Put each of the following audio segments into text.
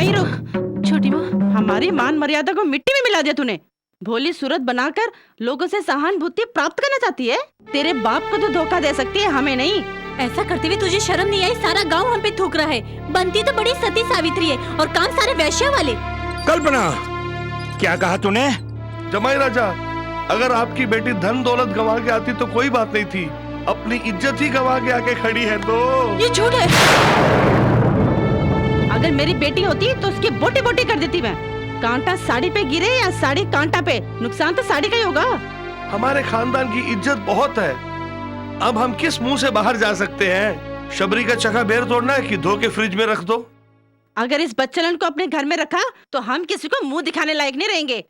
वहीं रुक। छोटी माँ, हमारी मान मर्यादा को मिट्टी में मिला दिया तूने। भोली सूरत बनाकर लोगों से सहानुभूति प्राप्त करना चाहती है। तेरे बाप को तो धोखा दे सकती है, हमें नहीं। ऐसा करते हुए तुझे शर्म नहीं आई? सारा गांव हम पे थूक रहा है। बनती तो बड़ी सती सावित्री है और काम सारे वैश्य वाले। कल्पना, क्या कहा तूने? जमाई राजा, अगर आपकी बेटी धन दौलत गंवा के आती तो कोई बात नहीं थी, अपनी इज्जत ही गंवा के आके खड़ी है तो। ये झूठ है। अगर मेरी बेटी होती तो उसकी बोटी बोटी कर देती मैं। कांटा साड़ी पे गिरे या साड़ी कांटा पे, नुकसान तो साड़ी का ही होगा। हमारे खानदान की इज्जत बहुत है, अब हम किस मुंह से बाहर जा सकते हैं? शबरी का चका बेर तोड़ना है कि धो के फ्रिज में रख दो? अगर इस बच्चलन को अपने घर में रखा तो हम किसी को मुंह दिखाने लायक नहीं रहेंगे।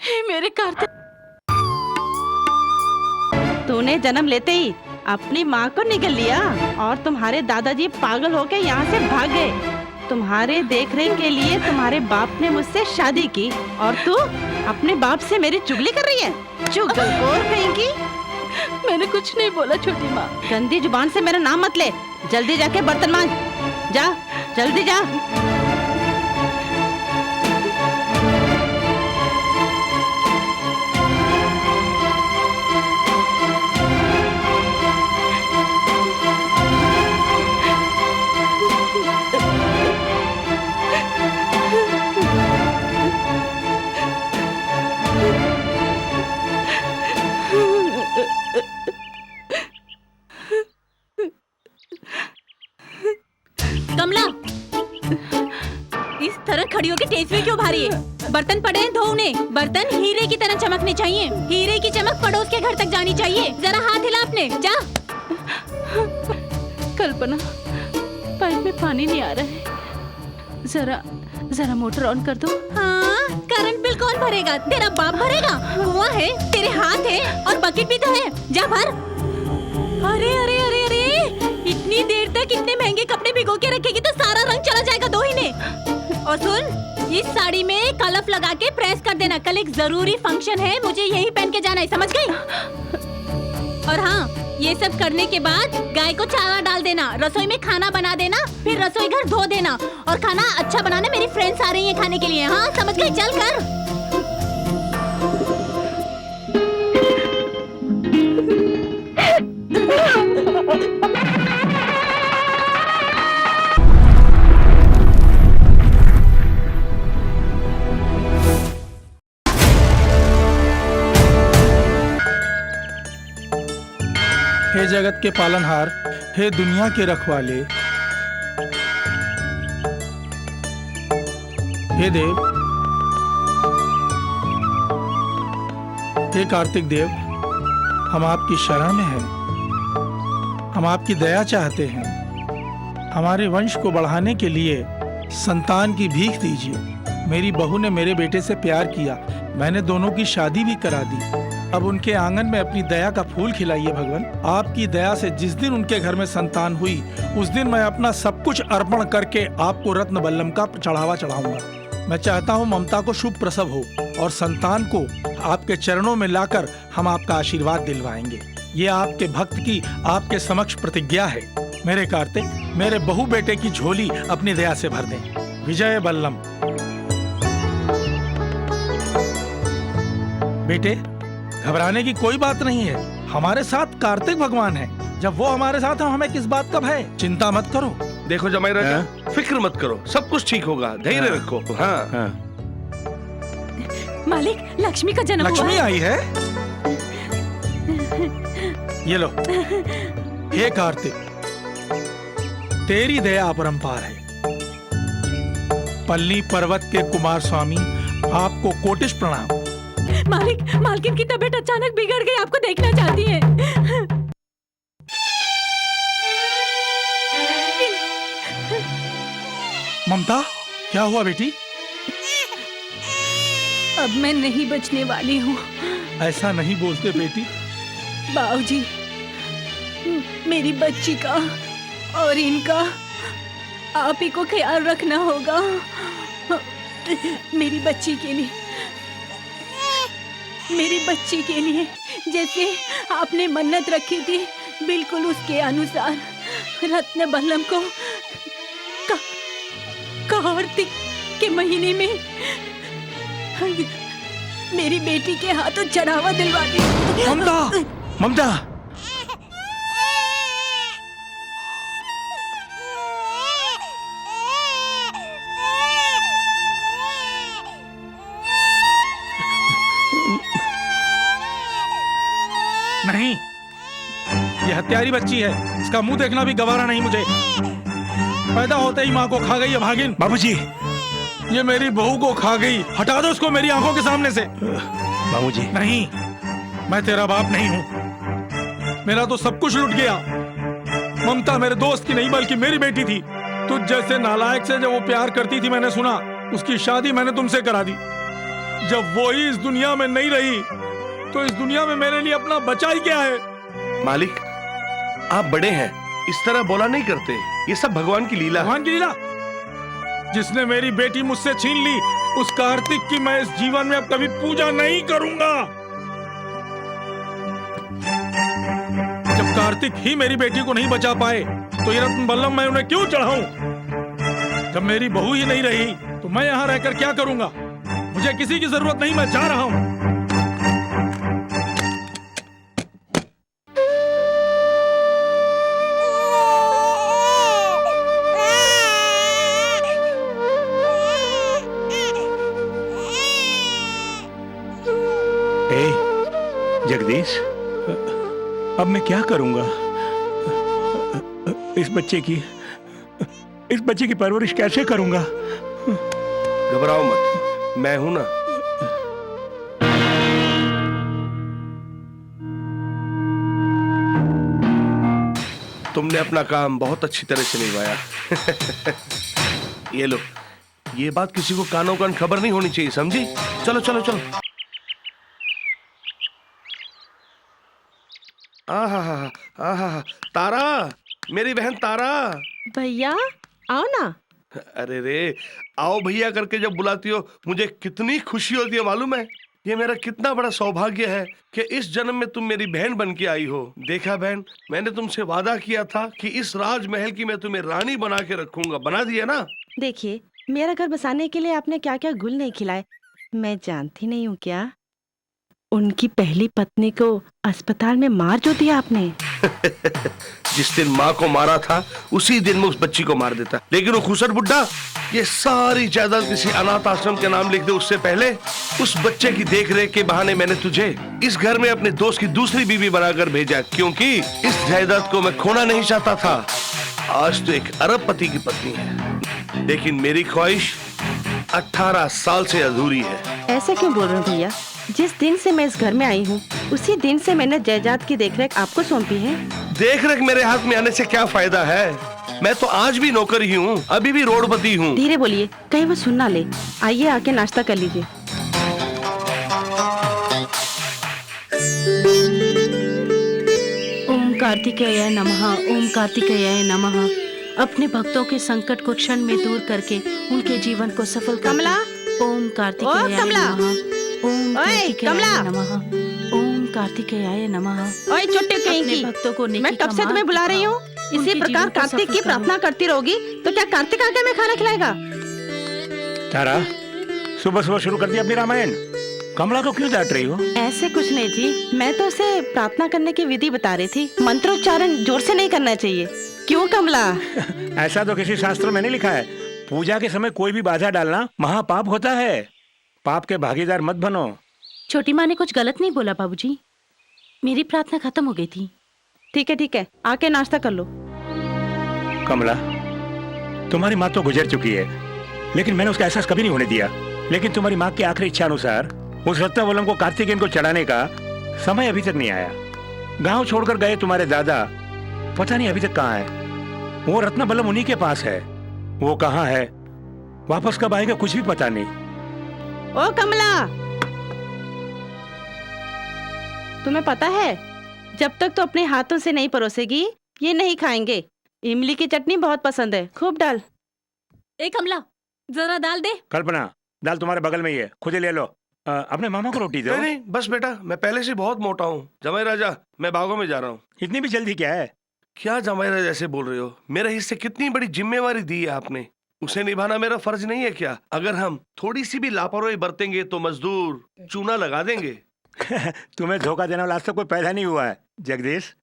हे मेरे कार्तिक, तूने जन्म लेते ही अपनी माँ को निगल लिया और तुम्हारे दादाजी पागल होकर यहाँ से भाग गए। तुम्हारे देखरेख के लिए तुम्हारे बाप ने मुझसे शादी की और तू अपने बाप से मेरी चुगली कर रही है। चुगलखोर कहेंगी। मैंने कुछ नहीं बोला छोटी माँ। गंदी जुबान से मेरा नाम मत ले। जल्दी जाके बर्तन मांज। जा, जल्दी जा। कमला, इस तरह खड़ी होकर टेस्ट में क्यों भारी है? बर्तन पड़े हैं, धो उन्हें। बर्तन हीरे की तरह चमकने चाहिए। हीरे की चमक पड़ोस के घर तक जानी चाहिए। जरा हाथ हिला अपने, जा। कल्पना, पाइप में पानी नहीं आ रहा है। जरा मोटर ऑन कर दो। हाँ, करंट बिल कौन भरेगा? तेरा बाप भरेगा। कुआं है, तेरे हाथ है और बकेट भी तो है। जा भर। अरे अरे अरे अरे, इतनी देर तक इतने महंगे कपड़े भिगो के रखेगी तो सारा रंग चला जाएगा। दो ही ने। और सुन, इस साड़ी में कलफ लगा के प्रेस कर देना। कल एक जरूरी फंक्शन है, मुझे यही पहन के जाना है, समझ गई? और हाँ, ये सब करने के बाद गाय को चारा डाल देना, रसोई में खाना बना देना, फिर रसोई घर धो देना और खाना अच्छा बनाना। मेरी फ्रेंड्स आ रही हैं खाने के लिए। हाँ, समझ गई? चल कर। हे जगत के पालनहार, हे दुनिया के रखवाले, हे देव, हे कार्तिक देव, हम आपकी शरण में हैं। हम आपकी दया चाहते हैं। हमारे वंश को बढ़ाने के लिए संतान की भीख दीजिए। मेरी बहू ने मेरे बेटे से प्यार किया, मैंने दोनों की शादी भी करा दी। अब उनके आंगन में अपनी दया का फूल खिलाइए भगवान। आपकी दया से जिस दिन उनके घर में संतान हुई, उस दिन मैं अपना सब कुछ अर्पण करके आपको रत्न बल्लम का चढ़ावा चढ़ाऊंगा। मैं चाहता हूँ ममता को शुभ प्रसव हो और संतान को आपके चरणों में लाकर हम आपका आशीर्वाद दिलवाएंगे। ये आपके भक्त की आपके समक्ष प्रतिज्ञा है। मेरे कार्तिक, मेरे बहू बेटे की झोली अपनी दया से भर दें। विजय बल्लम। बेटे, घबराने की कोई बात नहीं है। हमारे साथ कार्तिक भगवान है। जब वो हमारे साथ है, हमें किस बात का भय? चिंता मत करो। देखो जमाई राजा, फिक्र मत करो, सब कुछ ठीक होगा, धैर्य रखो। हाँ। मालिक, लक्ष्मी का जन्म हुआ। लक्ष्मी आई है? ये लो। हे कार्तिक, तेरी दया अपरंपार है। पल्ली पर्वत के कुमार स्वामी, आपको कोटिश प्रणाम। मालिक, मालकिन की तबीयत अचानक बिगड़ गई, आपको देखना चाहती है। ममता, क्या हुआ बेटी? अब मैं नहीं बचने वाली हूँ। ऐसा नहीं बोलते बेटी। बाबूजी, मेरी बच्ची का और इनका आप ही को ख्याल रखना होगा। मेरी बच्ची के लिए, मेरी बच्ची के लिए जैसे आपने मन्नत रखी थी, बिल्कुल उसके अनुसार रत्न बल्लम को के महीने में मेरी बेटी के हाथों चढ़ावा दिलवा दी। ममता, ममता, नहीं, ये हत्यारी बच्ची है। इसका मुंह देखना भी गवारा नहीं मुझे। पैदा होते ही माँ को खा गई है भागिन। बाबूजी, ये मेरी बहू को खा गई। हटा दो उसको मेरी आंखों के सामने से। बाबूजी, नहीं, मैं तेरा बाप नहीं हूँ। मेरा तो सब कुछ लुट गया। ममता मेरे दोस्त की नहीं बल्कि मेरी बेटी थी। तुझ जैसे नालायक से जब वो प्यार करती थी, मैंने सुना, उसकी शादी मैंने तुमसे करा दी। जब वो ही इस दुनिया में नहीं रही तो इस दुनिया में मेरे लिए अपना बचा ही क्या है। मालिक, आप बड़े हैं, इस तरह बोला नहीं करते। ये सब भगवान की लीला है। भगवान की लीला? जिसने मेरी बेटी मुझसे छीन ली, उस कार्तिक की मैं इस जीवन में अब कभी पूजा नहीं करूंगा। जब कार्तिक ही मेरी बेटी को नहीं बचा पाए तो ये रत्न बल्लम मैं उन्हें क्यों चढ़ाऊं? जब मेरी बहू ही नहीं रही तो मैं यहाँ रहकर क्या करूंगा? मुझे किसी की जरूरत नहीं, मैं जा रहा हूं। जगदीश, अब मैं क्या करूंगा? इस बच्चे की परवरिश कैसे करूंगा? घबराओ मत, मैं हूं ना। तुमने अपना काम बहुत अच्छी तरह से निभाया। ये लो, ये बात किसी को कानों कान खबर नहीं होनी चाहिए, समझी? चलो चलो चलो। आहा, तारा, मेरी बहन तारा। भैया आओ ना। अरे रे, आओ भैया करके जब बुलाती हो मुझे कितनी खुशी होती है मालूम है? ये मेरा कितना बड़ा सौभाग्य है कि इस जन्म में तुम मेरी बहन बन के आई हो। देखा बहन, मैंने तुमसे वादा किया था कि इस राजमहल की मैं तुम्हें रानी बना के रखूंगा। बना दिया ना? देखिए, मेरा घर बसाने के लिए आपने क्या क्या गुल नहीं खिलाए, मैं जानती नहीं हूँ क्या? उनकी पहली पत्नी को अस्पताल में मार जो दिया आपने। जिस दिन माँ को मारा था उसी दिन में उस बच्ची को मार देता, लेकिन वो खुसर बुड्ढा ये सारी जायदाद किसी अनाथ आश्रम के नाम लिख दे उससे पहले उस बच्चे की देखरेख के बहाने मैंने तुझे इस घर में अपने दोस्त की दूसरी बीवी बनाकर भेजा, क्योंकि इस जायदाद को मैं खोना नहीं चाहता था। आज तो एक अरबपति की पत्नी है, लेकिन मेरी ख्वाहिश 18 साल से अधूरी है। ऐसे क्यों बोल रहे हो भैया? जिस दिन से मैं इस घर में आई हूँ उसी दिन से मैंने जायदाद की देखरेख आपको सौंपी है। देखरेख मेरे हाथ में आने से क्या फायदा है? मैं तो आज भी नौकर ही हूँ, अभी भी रोडपति हूँ। धीरे बोलिए, कहीं वो सुन ना ले। आइए आके नाश्ता कर लीजिए। ओम कार्तिकेय नमः, ओम कार्तिकेय नमः। अपने भक्तों के संकट को क्षण में दूर करके उनके जीवन को सफल कर। कमला, ओम कार्तिकेय नमः, ओम कार्तिकेय नमः, ओम कार्तिकेय नमः। ओए चुट्टे कहीं की, भक्तों को मैं कब से तुम्हें बुला रही हूँ। इसी प्रकार कार्तिक की प्रार्थना करती रहोगी तो क्या कार्तिक आके में खाना खिलाएगा? तारा, सुबह सुबह शुरू कर दिया अपनी रामायण। कमला को क्यों डांट रही हो? ऐसे कुछ नहीं जी, मैं तो उसे प्रार्थना करने की विधि बता रही थी। मंत्रोच्चारण जोर से नहीं करना चाहिए। क्यों कमला? ऐसा तो किसी शास्त्र में नहीं लिखा है। पूजा के समय कोई भी बाधा डालना महापाप होता है। पाप के भागीदार मत बनो। छोटी माँ ने कुछ गलत नहीं बोला बाबूजी। मेरी प्रार्थना खत्म हो गई थी। ठीक है, आके नाश्ता कर लो। कमला, तुम्हारी माँ तो गुजर चुकी है, लेकिन मैंने उसका एहसास कभी नहीं होने दिया। लेकिन तुम्हारी माँ की आखिरी इच्छा अनुसार उस रत्नावलम को कार्तिकेयन को चढ़ाने का समय अभी तक नहीं आया। गांव छोड़कर गए तुम्हारे दादा, पता नहीं अभी तक कहाँ है। वो रत्नावलम उन्हीं के पास है। वो कहाँ है, वापस कब आएगा, कुछ भी पता नहीं। ओ कमला, तुम्हें पता है जब तक तो अपने हाथों से नहीं परोसेगी ये नहीं खाएंगे। इमली की चटनी बहुत पसंद है, खूब डाल। ए कमला, जरा दाल दे। कल्पना, दाल तुम्हारे बगल में ही है, खुद ही ले लो। अपने मामा को रोटी दो। नहीं, बस बेटा, मैं पहले से बहुत मोटा हूँ। जमाई राजा, मैं बागों में जा रहा हूँ। इतनी भी जल्दी क्या है? क्या जमाई राजा ऐसे बोल रहे हो? मेरे हिस्से कितनी बड़ी जिम्मेवारी दी है आपने। उसे निभाना मेरा फर्ज नहीं है क्या? अगर हम थोड़ी सी भी लापरवाही बरतेंगे तो मजदूर चूना लगा देंगे। तुम्हें धोखा देने वाला आज तक कोई पैदा नहीं हुआ है जगदीश।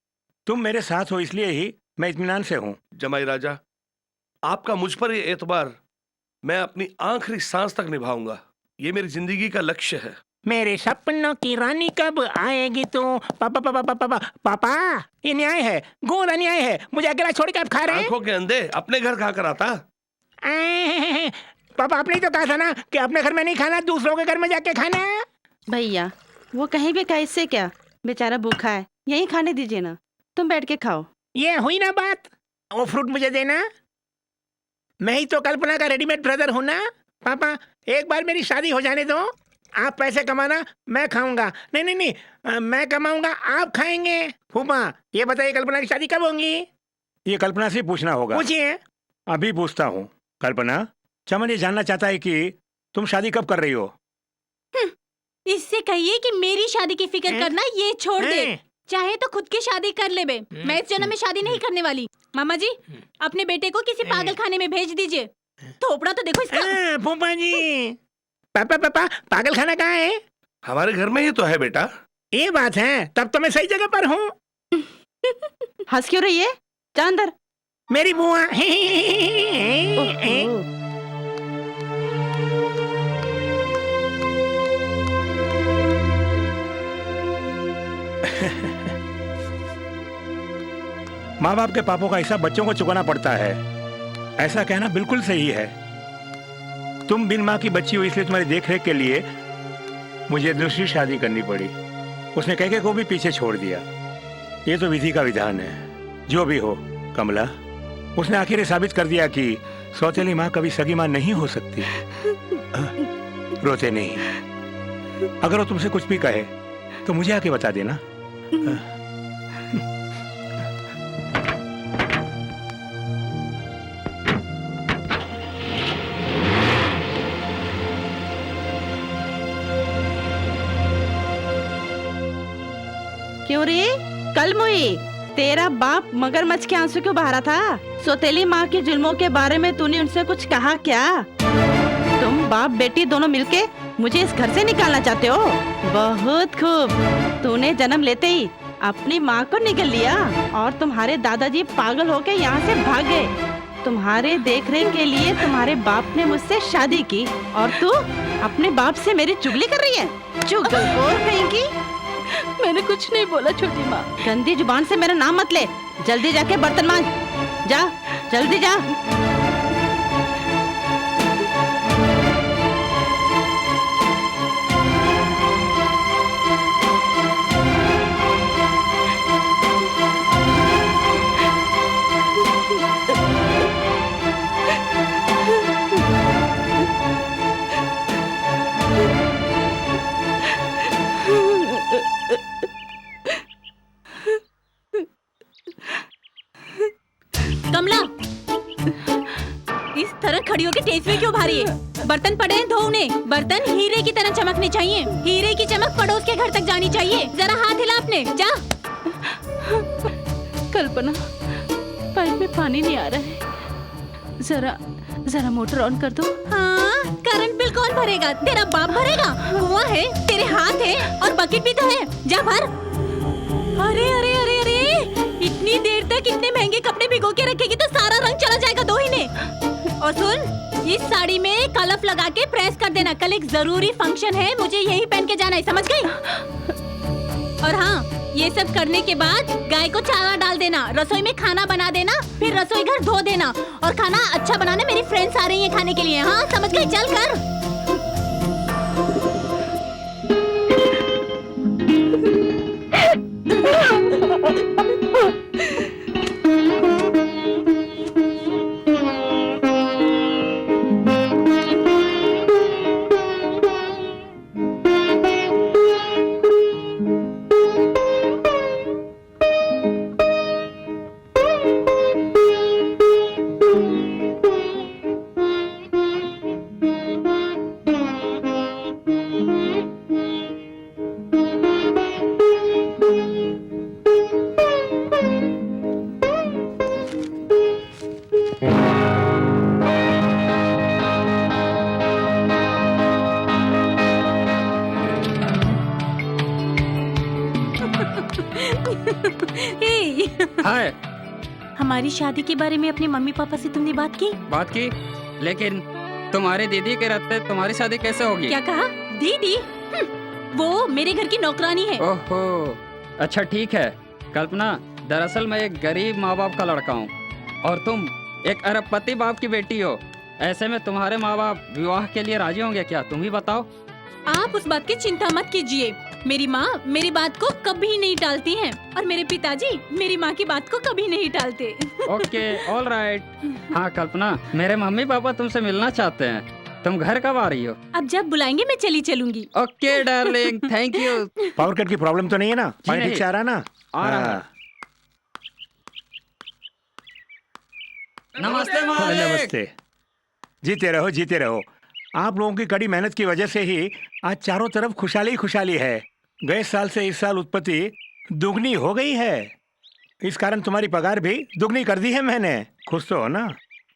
तुम मेरे साथ हो इसलिए ही मैं इत्मीनान से हूँ। जमाई राजा, आपका मुझ पर ये एतबार मैं अपनी आखिरी सांस तक निभाऊंगा। ये मेरी जिंदगी का लक्ष्य है। मेरे सपनों की रानी कब आएगी तू? पापा पापा पापा पापा पापा, ये न्याय है, घोर अन्याय है। मुझे अकेला छोड़ के आप खा रहे हैं? आंखों के अंधे अपने घर खा कर आता। पापा आपने तो कहा था ना कि अपने घर में नहीं खाना, दूसरों के घर में जाके खाना। भैया वो कहीं भी खाए, इससे क्या, बेचारा भूखा है, यहीं खाने दीजिए ना, तुम बैठ के खाओ। ये हुई ना बात। वो फ्रूट मुझे देना, मैं ही तो कल्पना का रेडीमेड ब्रदर हूँ ना। पापा एक बार मेरी शादी हो जाने दो, आप पैसे कमाना, मैं खाऊंगा। नहीं नहीं नहीं, मैं कमाऊंगा, आप खाएंगे। फूफा ये बताइए कल्पना की शादी कब होगी? ये कल्पना से पूछना होगा। पूछिए। अभी पूछता हूँ। कल्पना, चमन ये जानना चाहता है कि तुम शादी कब कर रही हो? इससे कहिए कि मेरी शादी की फिक्र करना ये छोड़ दे। चाहे तो खुद की शादी कर ले बे। मैं इस जन्म में शादी नहीं करने वाली। मामा जी, अपने बेटे को किसी पागल खाने में भेज दीजिए। थोपड़ा तो देखो इसका। फूफा जी, पापा पापा पागल खाना कहाँ है? हमारे घर में ही तो है बेटा। ये बात है, तब तो मैं सही जगह पर हूँ। हंस क्यों रही है? जा अंदर। मेरी बुआ। ओहो। माँ बाप के पापों का हिसाब बच्चों को चुकाना पड़ता है, ऐसा कहना बिल्कुल सही है। तुम बिन माँ की बच्ची हो, इसलिए तुम्हारी देखरेख के लिए मुझे दूसरी शादी करनी पड़ी। उसने कह को भी पीछे छोड़ दिया। ये तो विधि का विधान है। जो भी हो कमला, उसने आखिर ये साबित कर दिया कि सौतेली माँ कभी सगी माँ नहीं हो सकती। रोते नहीं। अगर वो तुमसे कुछ भी कहे तो मुझे आके बता देना। क्यों रे? कल मुई तेरा बाप मगरमच्छ के आंसू क्यों बहा रहा था? सौतेली माँ के जुल्मों के बारे में तूने उनसे कुछ कहा क्या? तुम बाप बेटी दोनों मिलके मुझे इस घर से निकालना चाहते हो? बहुत खूब, तूने जन्म लेते ही अपनी माँ को निगल लिया और तुम्हारे दादाजी पागल होके यहाँ से भाग गए। तुम्हारे देखरेख के लिए तुम्हारे बाप ने मुझसे शादी की और तू अपने बाप से मेरी चुगली कर रही है? चुगलखोर कहेंगी। मैंने कुछ नहीं बोला छोटी माँ। गंदी जुबान से मेरा नाम मत ले। जल्दी जाके बर्तन मांज। जा, जल्दी जा। कमला, इस तरह खड़ी होकर टेस्ट में क्यों भारी है? बर्तन पड़े हैं, धो उन्हें। बर्तन हीरे की तरह चमकने चाहिए। हीरे की चमक पड़ोस के घर तक जानी चाहिए। जरा हाथ हिला अपने, जा। कल्पना, पाइप में पानी नहीं आ रहा है, जरा मोटर ऑन कर दो। हाँ, करंट बिल कौन भरेगा? तेरा बाप भरेगा। कुआं है, तेरे हाथ है और बकेट भी तो है। जा भर। अरे अरे अरे अरे, इतनी देर तक इतने महंगे कपड़े भिगो के रखेगी तो सारा रंग चला जाएगा दो ही ने। और सुन, इस साड़ी में कलफ लगा के प्रेस कर देना। कल एक जरूरी फंक्शन है, मुझे यही पहन के जाना है, समझ गई? और हाँ, ये सब करने के बाद गाय को चारा डाल देना, रसोई में खाना बना देना, फिर रसोई घर धो देना। और खाना अच्छा बनाना, मेरी फ्रेंड्स आ रही हैं खाने के लिए। हाँ समझ गई? चल कर। हाय। हमारी शादी के बारे में अपने मम्मी पापा से तुमने बात की? बात की, लेकिन तुम्हारी दीदी के रहते तुम्हारी शादी कैसे होगी? क्या कहा? दीदी? वो मेरे घर की नौकरानी है। ओहो, अच्छा ठीक है। कल्पना, दरअसल मैं एक गरीब माँ बाप का लड़का हूँ और तुम एक अरबपति बाप की बेटी हो। ऐसे में तुम्हारे माँ बाप विवाह के लिए राजी होंगे क्या? तुम ही बताओ। आप उस बात की चिंता मत कीजिए। मेरी माँ मेरी बात को कभी नहीं टालती हैं और मेरे पिताजी मेरी माँ की बात को कभी नहीं टालते। Okay, all right. हाँ कल्पना, मेरे मम्मी पापा तुमसे मिलना चाहते हैं। तुम घर कब आ रही हो? अब जब बुलाएंगे मैं चली चलूंगी। Okay darling, thank you. Power cut की प्रॉब्लम तो नहीं है ना? पानी ठीक से आ रहा ना? आ रहा है। हाँ। नमस्ते मालिक। नमस्ते। जीते रहो, जीते रहो। आप लोगों की कड़ी मेहनत की वजह से ही आज चारों तरफ खुशहाली ही खुशहाली है। गए साल से इस साल उत्पत्ति दुगनी हो गई है। इस कारण तुम्हारी पगार भी दुगनी कर दी है मैंने। खुश तो हो ना?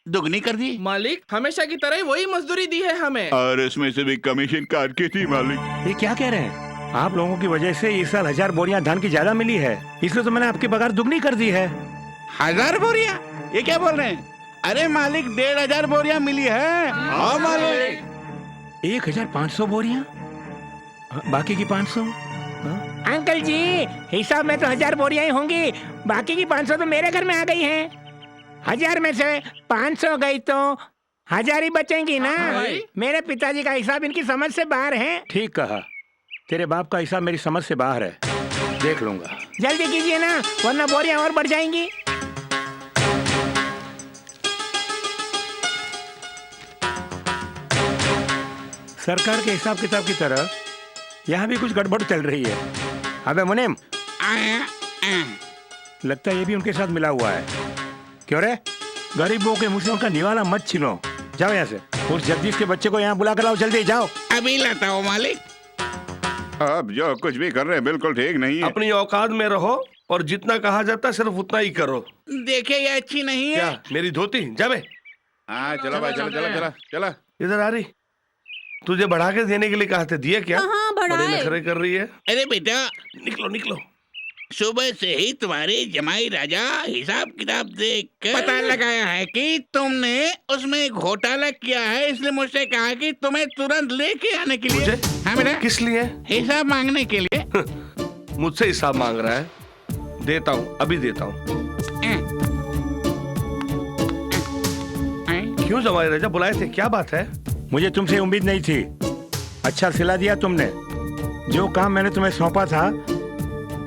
दुगनी कर दी? मालिक, हमेशा की तरह ही वही मजदूरी दी है हमें। और इसमें से भी कमीशन काट की थी मालिक। ये क्या कह रहे हैं? आप लोगों की वजह से इस साल 1000 बोरियां धान की ज्यादा मिली है, इसलिए तो मैंने आपकी पगार दुगनी कर दी है। 1000 बोरियां? ये क्या बोल रहे हैं? अरे मालिक, 1500 बोरियां मिली है। हाँ मालिक। 1500 बोरियां? बाकी की 500? अंकल जी, हिसाब में तो 1000 बोरियां ही होंगी, बाकी की 500 तो मेरे घर में आ गई हैं। 1000 में से 500 गई तो 1000 ही बचेंगी ना। मेरे पिताजी का हिसाब इनकी समझ से बाहर है। ठीक कहा। तेरे बाप का हिसाब मेरी समझ से बाहर है, देख लूंगा। जल्दी कीजिए ना, वरना बोरियां और बढ़ जाएंगी। सरकार के हिसाब किताब की तरह यहाँ भी कुछ गड़बड़ चल रही है। अबे मुनीम, लगता है ये भी उनके साथ मिला हुआ है। क्यों रे? गरीबों के मुंह से उनका निवाला मत छीनो। जाओ यहाँ से। उस जगदीश के बच्चे को यहाँ बुला कर लाओ, जल्दी जाओ। अभी लाता हूँ मालिक। अब जो कुछ भी कर रहे हैं बिल्कुल ठीक नहीं है। अपनी औकात में रहो और जितना कहा जाता है सिर्फ उतना ही करो। देखिए ये अच्छी नहीं है। क्या मेरी धोती? जाबे। हाँ चलो भाई, चलो चलो चलो चलो। इधर आ रही। तुझे बढ़ा के देने के लिए कहा थे, दिए क्या? हाँ, बड़े बढ़ाए। नखरे कर रही है। अरे बेटा, निकलो निकलो। सुबह से ही तुम्हारे जमाई राजा हिसाब किताब देख कर पता लगाया है कि तुमने उसमें घोटाला किया है, इसलिए मुझसे कहा कि तुम्हें तुरंत लेके आने के लिए। मुझे? हाँ बेटा। किस लिए? हिसाब मांगने के लिए। मुझसे हिसाब मांग रहा है? देता हूँ, अभी देता हूँ। क्यों जमाई राजा बुलाए थे? क्या बात है? मुझे तुमसे उम्मीद नहीं थी। अच्छा सिला दिया तुमने। जो काम मैंने तुम्हें सौंपा था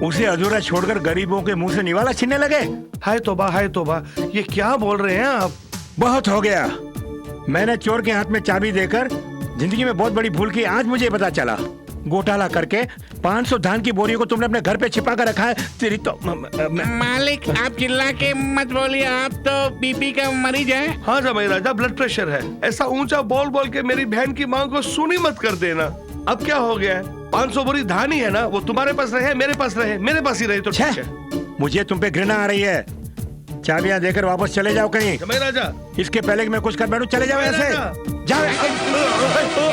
उसे अधूरा छोड़कर गरीबों के मुंह से निवाला छीनने लगे। हाय तौबा, हाय तौबा, ये क्या बोल रहे हैं आप? बहुत हो गया। मैंने चोर के हाथ में चाबी देकर जिंदगी में बहुत बड़ी भूल की, आज मुझे पता चला। घोटाला करके 500 धान की बोरियों को तुमने अपने घर पे छिपा कर रखा है। तेरी तो मालिक आप चिल्ला के मत बोलिए, आप तो बीपी का मरीज है। हाँ जमाई राजा, ब्लड प्रेशर है। ऐसा ऊंचा बोल बोल के मेरी बहन की मांग को सुनी मत कर देना। अब क्या हो गया है? 500 बोरी धान ही है ना, वो तुम्हारे पास रहे मेरे पास रहे, मेरे पास ही रहे तो ठीक है। मुझे तुम पे घृणा आ रही है। चाबियां देकर वापस चले जाओ कहीं। जमाई राजा, इसके पहले कि मैं कुछ कर बैठूं, चले जाओ ऐसे। जाओ।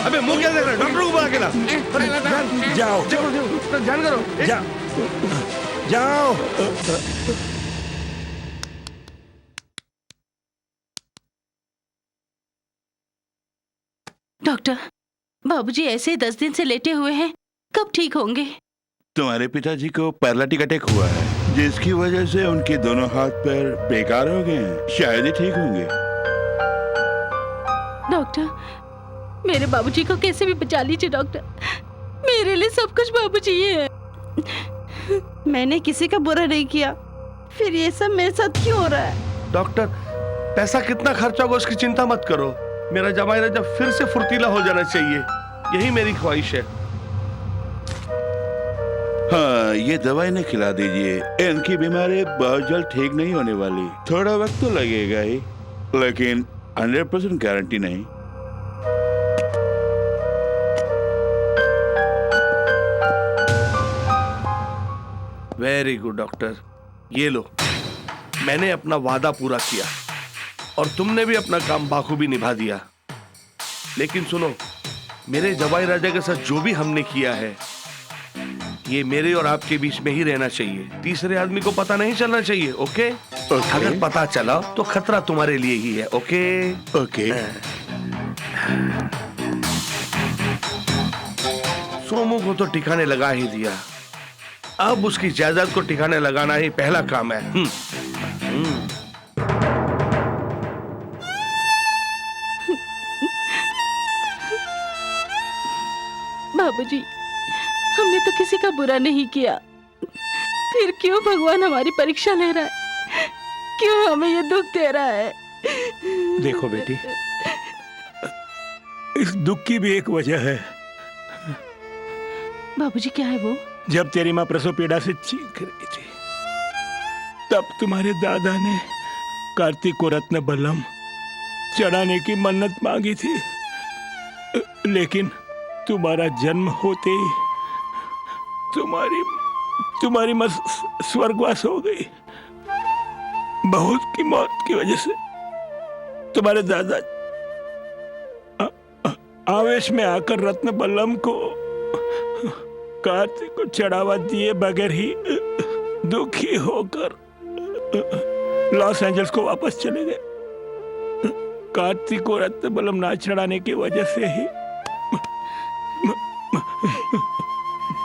अबे मुंह क्या देख रहा है? डॉक्टर को बुला के ला। जाओ ध्यान करो। जाओ जाओ। डॉक्टर, बाबूजी ऐसे ही 10 दिन से लेटे हुए हैं, कब ठीक होंगे? तुम्हारे पिताजी को पैरालिटिक अटैक हुआ है, जिसकी वजह से उनके दोनों हाथ पैर बेकार हो गए हैं। शायद ही ठीक होंगे। डॉक्टर, मेरे बाबूजी को कैसे भी बचा लीजिए डॉक्टर। मेरे लिए सब कुछ बाबूजी ही है। मैंने किसी का बुरा नहीं किया, फिर ये सब मेरे साथ क्यों हो रहा है? डॉक्टर, पैसा कितना खर्चा होगा उसकी चिंता मत करो। मेरा जमाई राजा फिर से फुर्तीला हो जाना चाहिए, यही मेरी ख्वाहिश है। हाँ, ये दवाई नहीं खिला दीजिए। इनकी बीमारी बहुत जल्द ठीक नहीं होने वाली। थोड़ा वक्त तो लगेगा ही, लेकिन 100% गारंटी नहीं। वेरी गुड डॉक्टर, ये लो, मैंने अपना वादा पूरा किया और तुमने भी अपना काम बाखूबी निभा दिया। लेकिन सुनो, मेरे जवाई राजा के साथ जो भी हमने किया है ये मेरे और आपके बीच में ही रहना चाहिए, तीसरे आदमी को पता नहीं चलना चाहिए। ओके? अगर पता चला तो खतरा तुम्हारे लिए ही है। ओके? ओके। सोमू को तो ठिकाने लगा ही दिया, अब उसकी जायदाद को ठिकाने लगाना ही पहला काम है। बाबूजी, हमने तो किसी का बुरा नहीं किया, फिर क्यों भगवान हमारी परीक्षा ले रहा है? क्यों हमें ये दुख दे रहा है? देखो बेटी, इस दुख की भी एक वजह है। बाबूजी, क्या है वो? जब तेरी माँ प्रसव पीड़ा से चीख रही थी, तब तुम्हारे दादा ने कार्तिक को रत्न बल्लम चढ़ाने की मन्नत मांगी थी, लेकिन तुम्हारा जन्म होते ही तुम्हारी माँ स्वर्गवास हो गई। बहू की मौत की वजह से तुम्हारे दादा आवेश में आकर रत्न बल्लम को कार्तिक को चढ़ावा दिए बगैर ही दुखी होकर लॉस एंजल्स को वापस चले गए। कार्तिक को रत्न बल्लम ना चढ़ाने की वजह से ही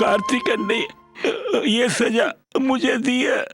कार्तिक ने ये सजा मुझे दी है।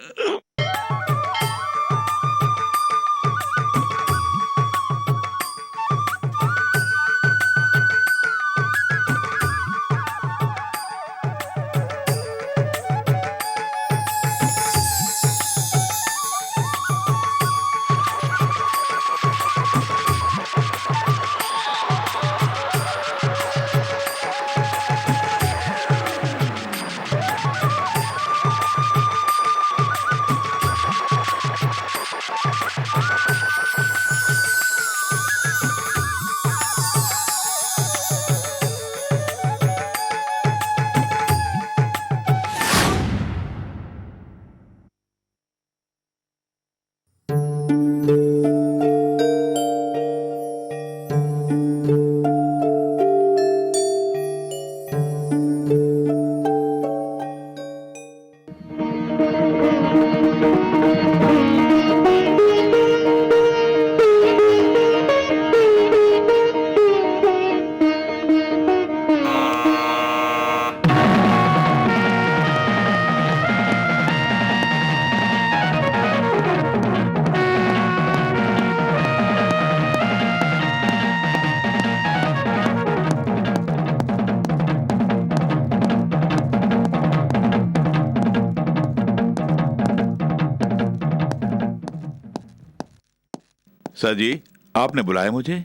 सर जी, आपने बुलाया मुझे?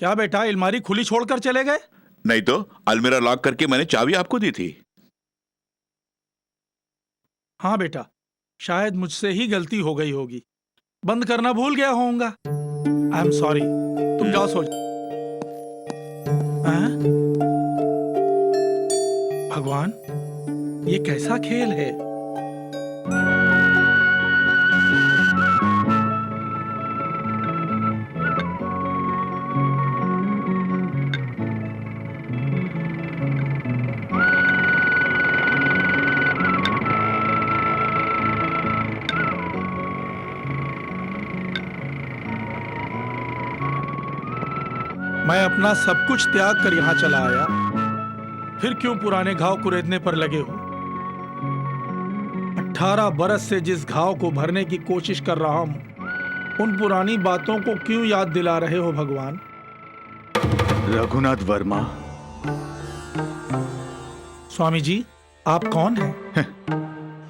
क्या बेटा, अलमारी खुली छोड़कर चले गए? नहीं तो, अलमीरा लॉक करके मैंने चाबी आपको दी थी। हाँ बेटा, शायद मुझसे ही गलती हो गई होगी, बंद करना भूल गया होऊंगा। I am sorry. तुम जाओ सो। भगवान, ये कैसा खेल है? मैं अपना सब कुछ त्याग कर यहाँ चला आया, फिर क्यों पुराने घाव कुरेदने पर लगे हो? 18 बरस से जिस घाव को भरने की कोशिश कर रहा हूं, उन पुरानी बातों को क्यों याद दिला रहे हो भगवान? रघुनाथ वर्मा। स्वामी जी, आप कौन हैं?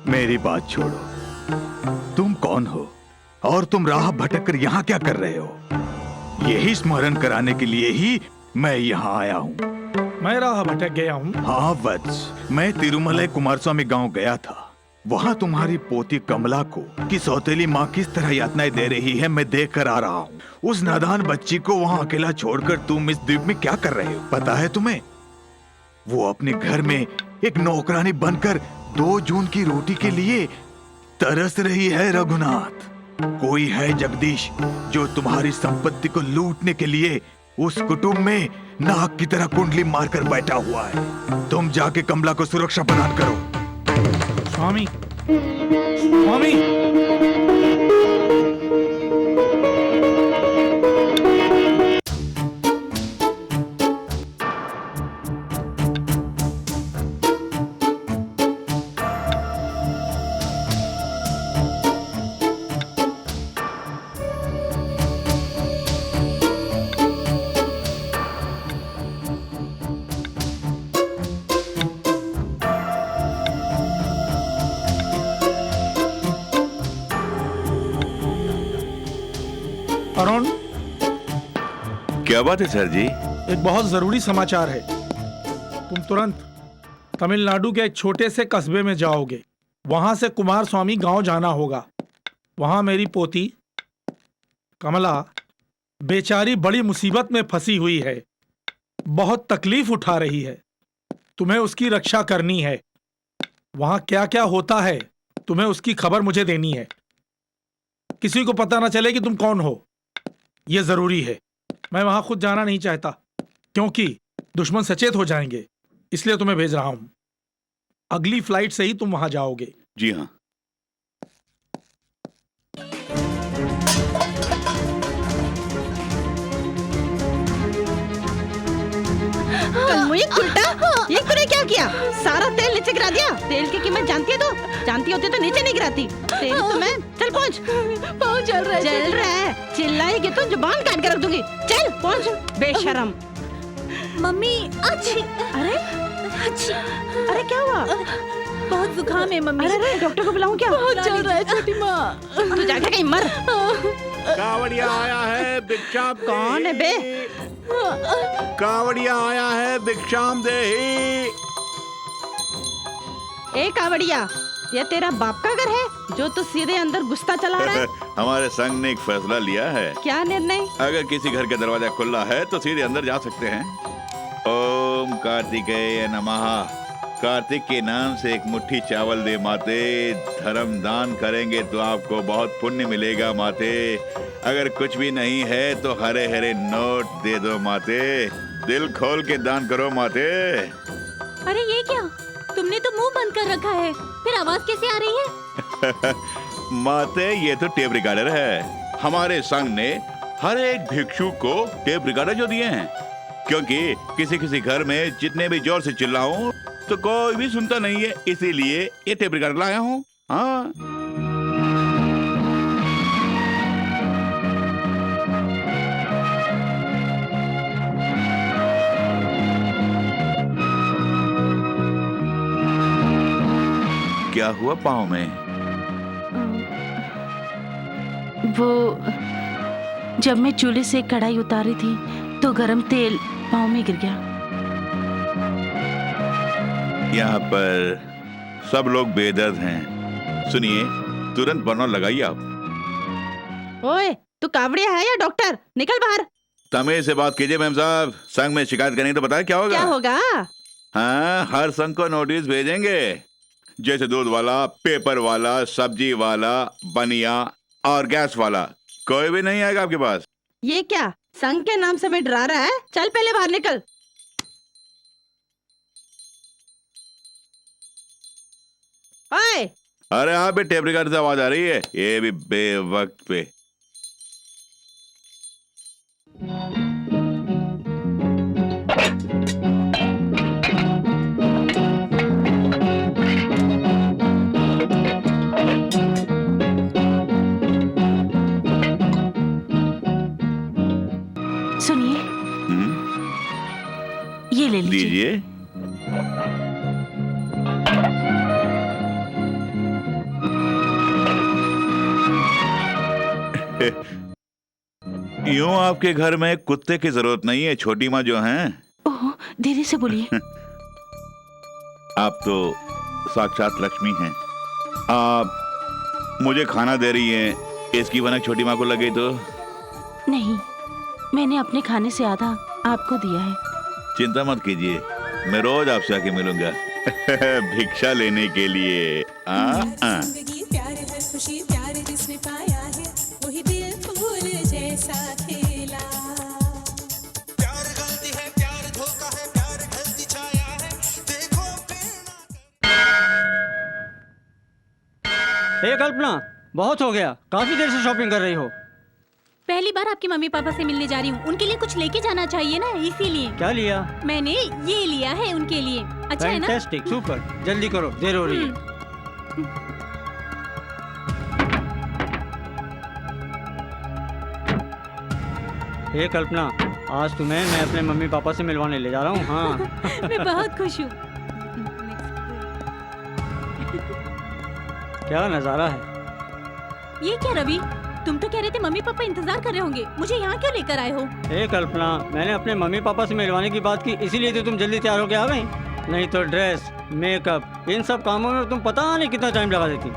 मेरी बात छोड़ो, तुम कौन हो और तुम राह भटक कर यहाँ क्या कर रहे हो? यही स्मरण कराने के लिए ही मैं यहाँ आया हूँ। मैं राह भटक गया हूँ? हाँ वत्स, मैं तिरुमलाई कुमारस्वामी गांव गया था। वहाँ तुम्हारी पोती कमला को की सौतेली माँ किस तरह यातनाएं दे रही है मैं देख कर आ रहा हूँ। उस नादान बच्ची को वहाँ अकेला छोड़कर तुम इस द्वीप में क्या कर रहे हो पता है तुम्हें? वो अपने घर में एक नौकरानी बनकर 2 जून की रोटी के लिए तरस रही है। रघुनाथ, कोई है जगदीश जो तुम्हारी संपत्ति को लूटने के लिए उस कुटुंब में नाग की तरह कुंडली मारकर बैठा हुआ है। तुम जाके कमला को सुरक्षा प्रदान करो। स्वामी, स्वामी, अरुण, क्या बात है सर जी? एक बहुत जरूरी समाचार है। तुम तुरंत तमिलनाडु के एक छोटे से कस्बे में जाओगे। वहां से कुमार स्वामी गांव जाना होगा। वहां मेरी पोती कमला बेचारी बड़ी मुसीबत में फंसी हुई है, बहुत तकलीफ उठा रही है। तुम्हें उसकी रक्षा करनी है। वहां क्या क्या होता है तुम्हें उसकी खबर मुझे देनी है। किसी को पता ना चले कि तुम कौन हो, यह जरूरी है। मैं वहां खुद जाना नहीं चाहता क्योंकि दुश्मन सचेत हो जाएंगे, इसलिए तुम्हें भेज रहा हूं। अगली फ्लाइट से ही तुम वहां जाओगे। जी हाँ। कलमुई उल्टा, ये तूने क्या किया? सारा तेल नीचे गिरा दिया। तेल की कीमत जानती है तो? जानती होती तो नीचे नहीं गिराती। तेल तो मैं, चल पहुंच। पाँव जल रहा है। जल रहा है, चिल्लाएगी तो जुबान काट के रख दूंगी। चल पहुंच, बेशरम। मम्मी अच्छी। अरे अच्छी। अरे क्या हुआ? बहुत जुकाम है मम्मी। अरे डॉक्टर को बुलाऊं क्या? बहुत जल रहा है छोटी माँ। तू जाके कहीं मर। कावड़िया आया है, भिक्षाम दे। कौन है बे? कावड़िया आया है, भिक्षाम दे। ए कावड़िया, ये तेरा बाप का घर है जो तू सीधे अंदर घुसता चला रहा है? हमारे संघ ने एक फैसला लिया है। क्या निर्णय? अगर किसी घर का दरवाजा खुला है तो सीधे अंदर जा सकते हैं। ओम कार्तिकेय नमः। कार्तिक के नाम से एक मुट्ठी चावल दे माते। धर्म दान करेंगे तो आपको बहुत पुण्य मिलेगा माते। अगर कुछ भी नहीं है तो हरे हरे नोट दे दो माते। दिल खोल के दान करो माते। अरे ये क्या? तुमने तो मुंह बंद कर रखा है, फिर आवाज कैसे आ रही है? माते ये तो टेप रिकॉर्डर है। हमारे संघ ने हर एक भिक्षु को टेप रिकॉर्डर जो दिए हैं, क्योंकि किसी किसी घर में जितने भी जोर से चिल्लाऊं तो कोई भी सुनता नहीं है, इसीलिए ये टेप रिकॉर्डर लाया हूँ। हाँ, क्या हुआ पाँव में? वो जब मैं चूल्हे से कढ़ाई उतारी थी तो गरम तेल पाँव में गिर गया। यहाँ पर सब लोग बेदर्द हैं। सुनिए, तुरंत बर्नर लगाइए आप। ओए, तू कावड़िया है या डॉक्टर? निकल बाहर। तमीज से बात कीजिए मैम साहब। संघ में शिकायत करेंगे तो बताए क्या होगा? क्या होगा? हाँ, हर संघ को नोटिस भेजेंगे, जैसे दूध वाला, पेपर वाला, सब्जी वाला, बनिया और गैस वाला। कोई भी नहीं आएगा आपके पास। ये क्या संघ के नाम से मैं डरा रहा है? चल पहले बाहर निकल। ओए! अरे हाँ भी टेप रिकॉर्डर से आवाज आ रही है, ये भी बेवक्त पे। सुनिए, ये ले लीजिए। दीजिए। यूं आपके घर में कुत्ते की जरूरत नहीं है, छोटी माँ जो हैं। ओह, धीरे से बोलिए। आप तो साक्षात लक्ष्मी हैं। आप मुझे खाना दे रही हैं, इसकी भनक छोटी माँ को लगे तो? नहीं, मैंने अपने खाने से आधा आपको दिया है। चिंता मत कीजिए, मैं रोज आपसे आके मिलूंगा भिक्षा लेने के लिए। जिंदगी प्यार हर खुशी प्यार जिसने पाया है वही दिल फूल जैसा खेला। प्यार गलती है, प्यार धोखा है, प्यार ढलती छाया है, देखो ए कल्पना, बहुत हो गया, काफी देर से शॉपिंग कर रही हो। पहली बार आपके मम्मी पापा से मिलने जा रही हूँ, उनके लिए कुछ लेके जाना चाहिए ना, इसीलिए। क्या लिया? मैंने ये लिया है उनके लिए। अच्छा है ना? Fantastic, super. जल्दी करो, देर हो रही है। हे कल्पना, आज तुम्हें मैं अपने मम्मी पापा से मिलवाने ले जा रहा हूँ। हाँ मैं बहुत खुश हूँ। क्या नजारा है। ये क्या रवि, तुम तो कह रहे थे मम्मी पापा इंतजार कर रहे होंगे, मुझे यहाँ क्यों लेकर आए हो? हे कल्पना, मैंने अपने मम्मी पापा से मिलवाने की बात की, इसीलिए तो तुम जल्दी तैयार होके आ गई। नहीं तो ड्रेस, मेकअप, इन सब कामों में तुम पता नहीं कितना टाइम लगा देती।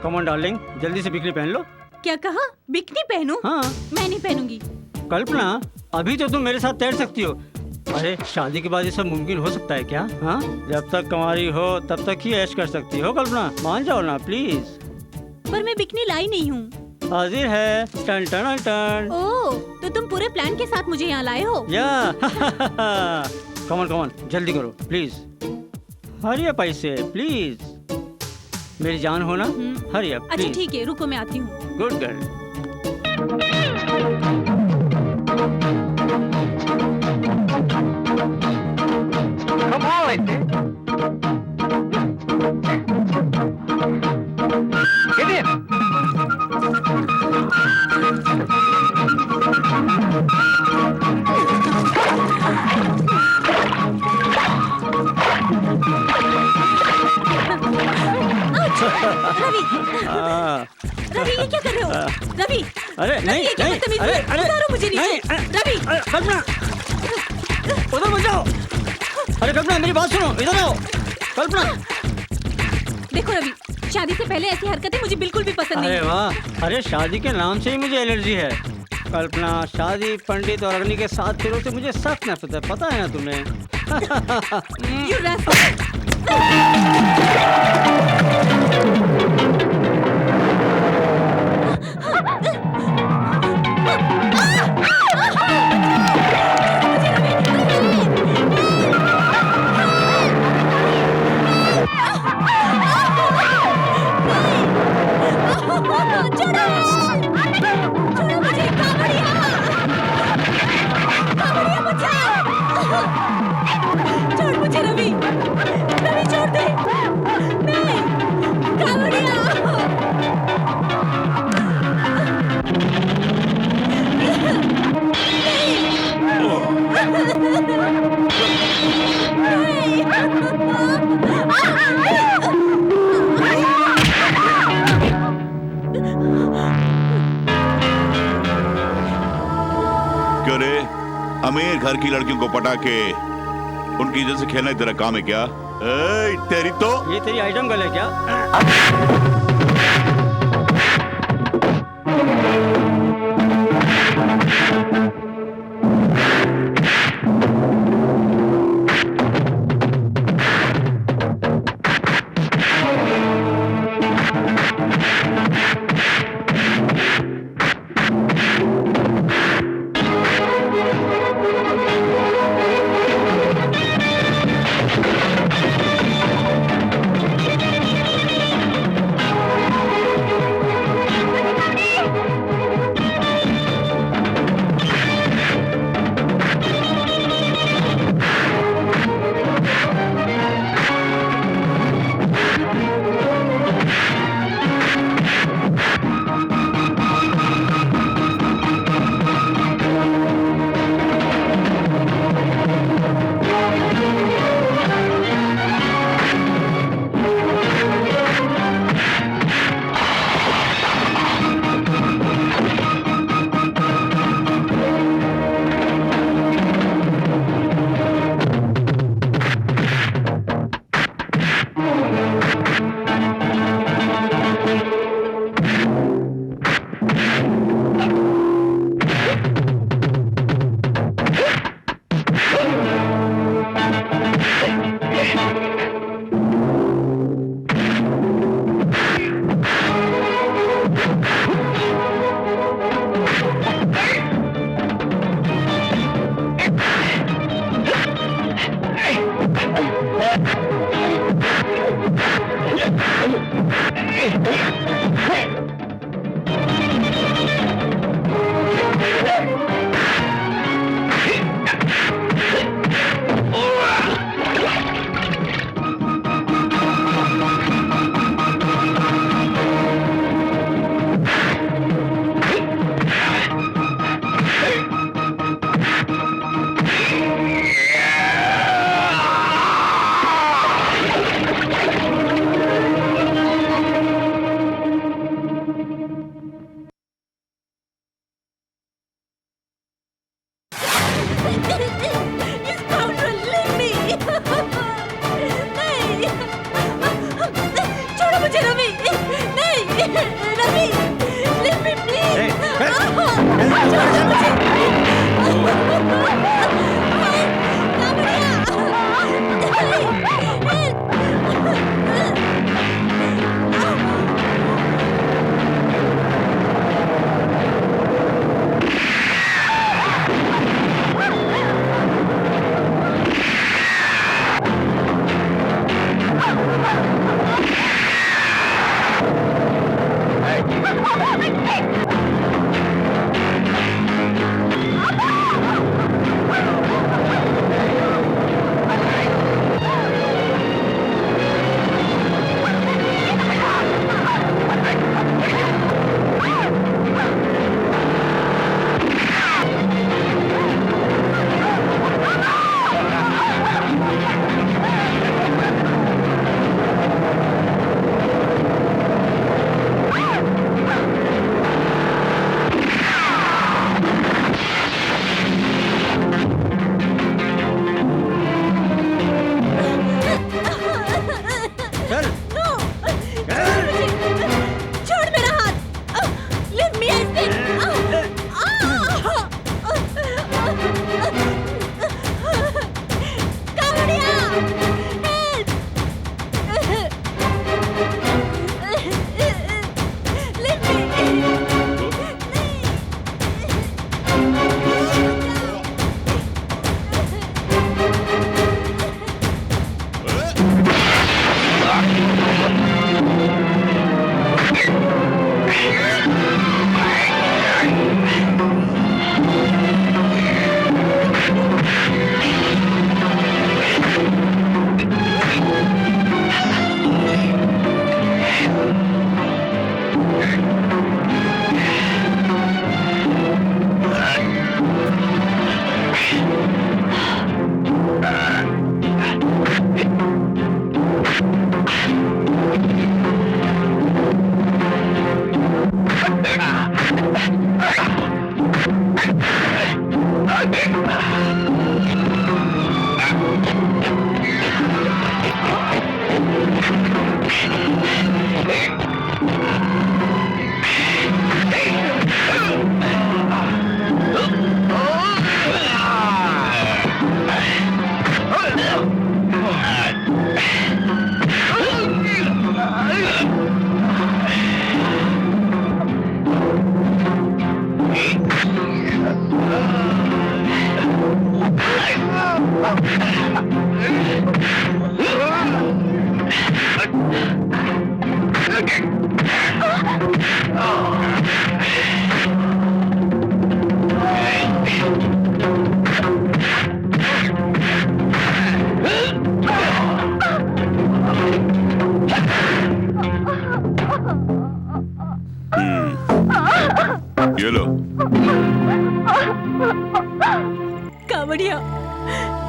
कम ऑन डार्लिंग, जल्दी से बिकनी पहन लो। क्या कहा? बिकनी पहनूं? हाँ। मैं नहीं पहनूंगी। कल्पना, अभी तो तुम मेरे साथ तैर सकती हो। अरे शादी के बाद ये सब मुमकिन हो सकता है क्या? हाँ, जब तक कुंवारी हो तब तक ही ऐश कर सकती हो। कल्पना, मान जाओ ना प्लीज। पर मैं बिकनी लाई नहीं हूँ। हाजिर है। Ton ton ton. ओह, तो तुम पूरे प्लान के साथ मुझे यहाँ लाए हो? या कम ऑन, जल्दी करो प्लीज। हरी अप ऐसे प्लीज, मेरी जान हो ना। Hurry up. अच्छा ठीक है, रुको मैं आती हूँ। Good girl. Come on, get in. Ravi, ये क्या कर रहे हो? रवि, अरे नहीं, ये क्या नहीं, बदतमीजी अरे, है? अरे, उतारो मुझे नीचे। नहीं, रवि, कल्पना, उधर मत जाओ। अरे कल्पना, मेरी बात सुनो, इधर आओ। कल्पना, देखो रवि, शादी से पहले ऐसी हरकतें मुझे बिल्कुल भी पसंद नहीं। अरे वाह, अरे शादी के नाम से ही मुझे एलर्जी है। कल्पना, शादी पंडित और अग्नि के साथ फिरों से मुझे सख्त नफरत है, पता है ना तुम्हें। You rascal! छोड़ मुझे रवि, रवि छोड़ दे। नहीं, कावड़िया। क्यों रे, अमीर घर की लड़कियों को पटा के उनकी इज्जत से खेलना तेरा काम है क्या? तेरी तो ये तेरी आइटम गर्ल है क्या?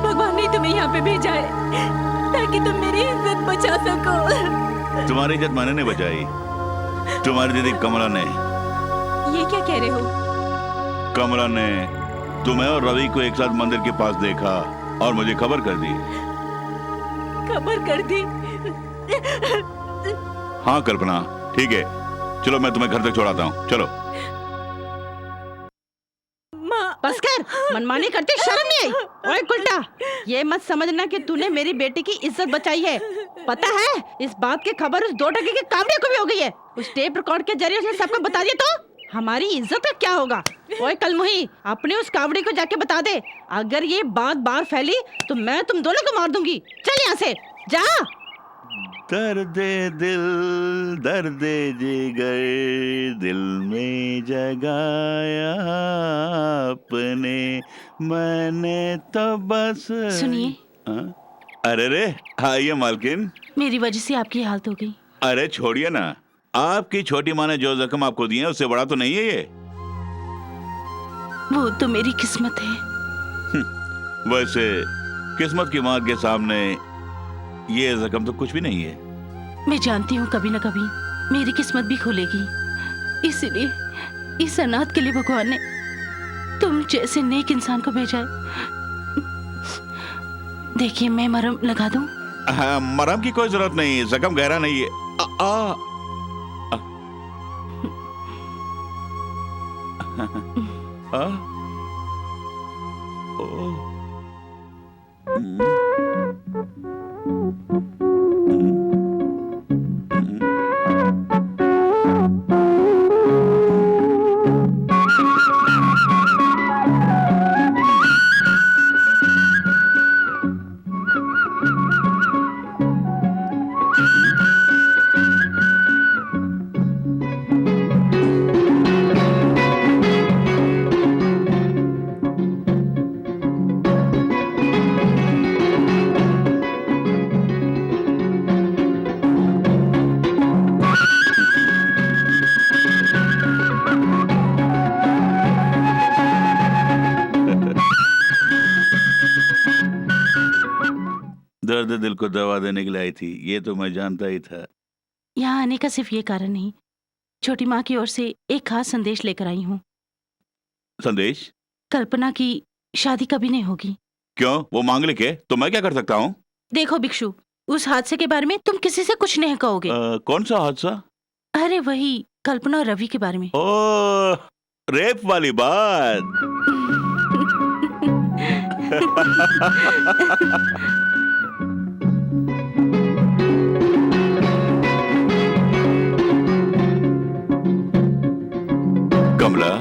भगवान ने तुम्हें यहाँ पे भेजा है ताकि तुम मेरी इज्जत बचा सको। तुम्हारी इज्जत मैंने नहीं बचाई, तुम्हारी दीदी कमला ने। ये क्या कह रहे हो? कमला ने तुम्हें और रवि को एक साथ मंदिर के पास देखा और मुझे खबर कर दी। खबर कर दी? हाँ कल्पना, ठीक है, चलो मैं तुम्हें घर तक छोड़ाता हूँ, चलो। बस कर, मनमानी करती शर्म नहीं आई। ओए गुल्टा, ये मत समझना कि तूने मेरी बेटी की इज्जत बचाई है। पता है इस बात की खबर उस 2 टके के कावड़े को भी हो गई है। उस टेप रिकॉर्ड के जरिए उसने सबको बता दिया तो हमारी इज्जत का क्या होगा? ओए कलमुही, अपने उस कावड़ी को जाके बता दे, अगर ये बात बाहर फैली तो मैं तुम दोनों को मार दूंगी। चल यहाँ से जा। दर्दे दिल दर्दे जिगर दिल में जगाया अपने, मैंने तो बस। सुनिए। अरे रे, आइए मालकिन। मेरी वजह से आपकी हालत हो गई। अरे छोड़िए ना, आपकी छोटी माँ ने जो जख्म आपको दिए हैं उससे बड़ा तो नहीं है ये। वो तो मेरी किस्मत है। वैसे किस्मत की मार के सामने ये जख्म तो कुछ भी नहीं है। मैं जानती हूँ कभी न कभी मेरी किस्मत भी खुलेगी, इसलिए इस अनाथ के लिए भगवान ने तुम जैसे नेक इंसान को भेजा है। देखिए मैं मरहम लगा दूं? हाँ, मरहम की कोई जरूरत नहीं, जख्म गहरा नहीं है। दर्द दिल को दवा देने के लिए आई थी, ये तो मैं जानता ही था। यहाँ आने का सिर्फ ये कारण नहीं, छोटी माँ की ओर से एक खास संदेश लेकर आई हूँ। संदेश? कल्पना की शादी कभी नहीं होगी। क्यों? वो मांगलिक है तो मैं क्या कर सकता हूँ? देखो भिक्षु, उस हादसे के बारे में तुम किसी से कुछ नहीं कहोगे। कौन सा हादसा? अरे वही कल्पना और रवि के बारे में। ओ, रेप वाली बात। कमला।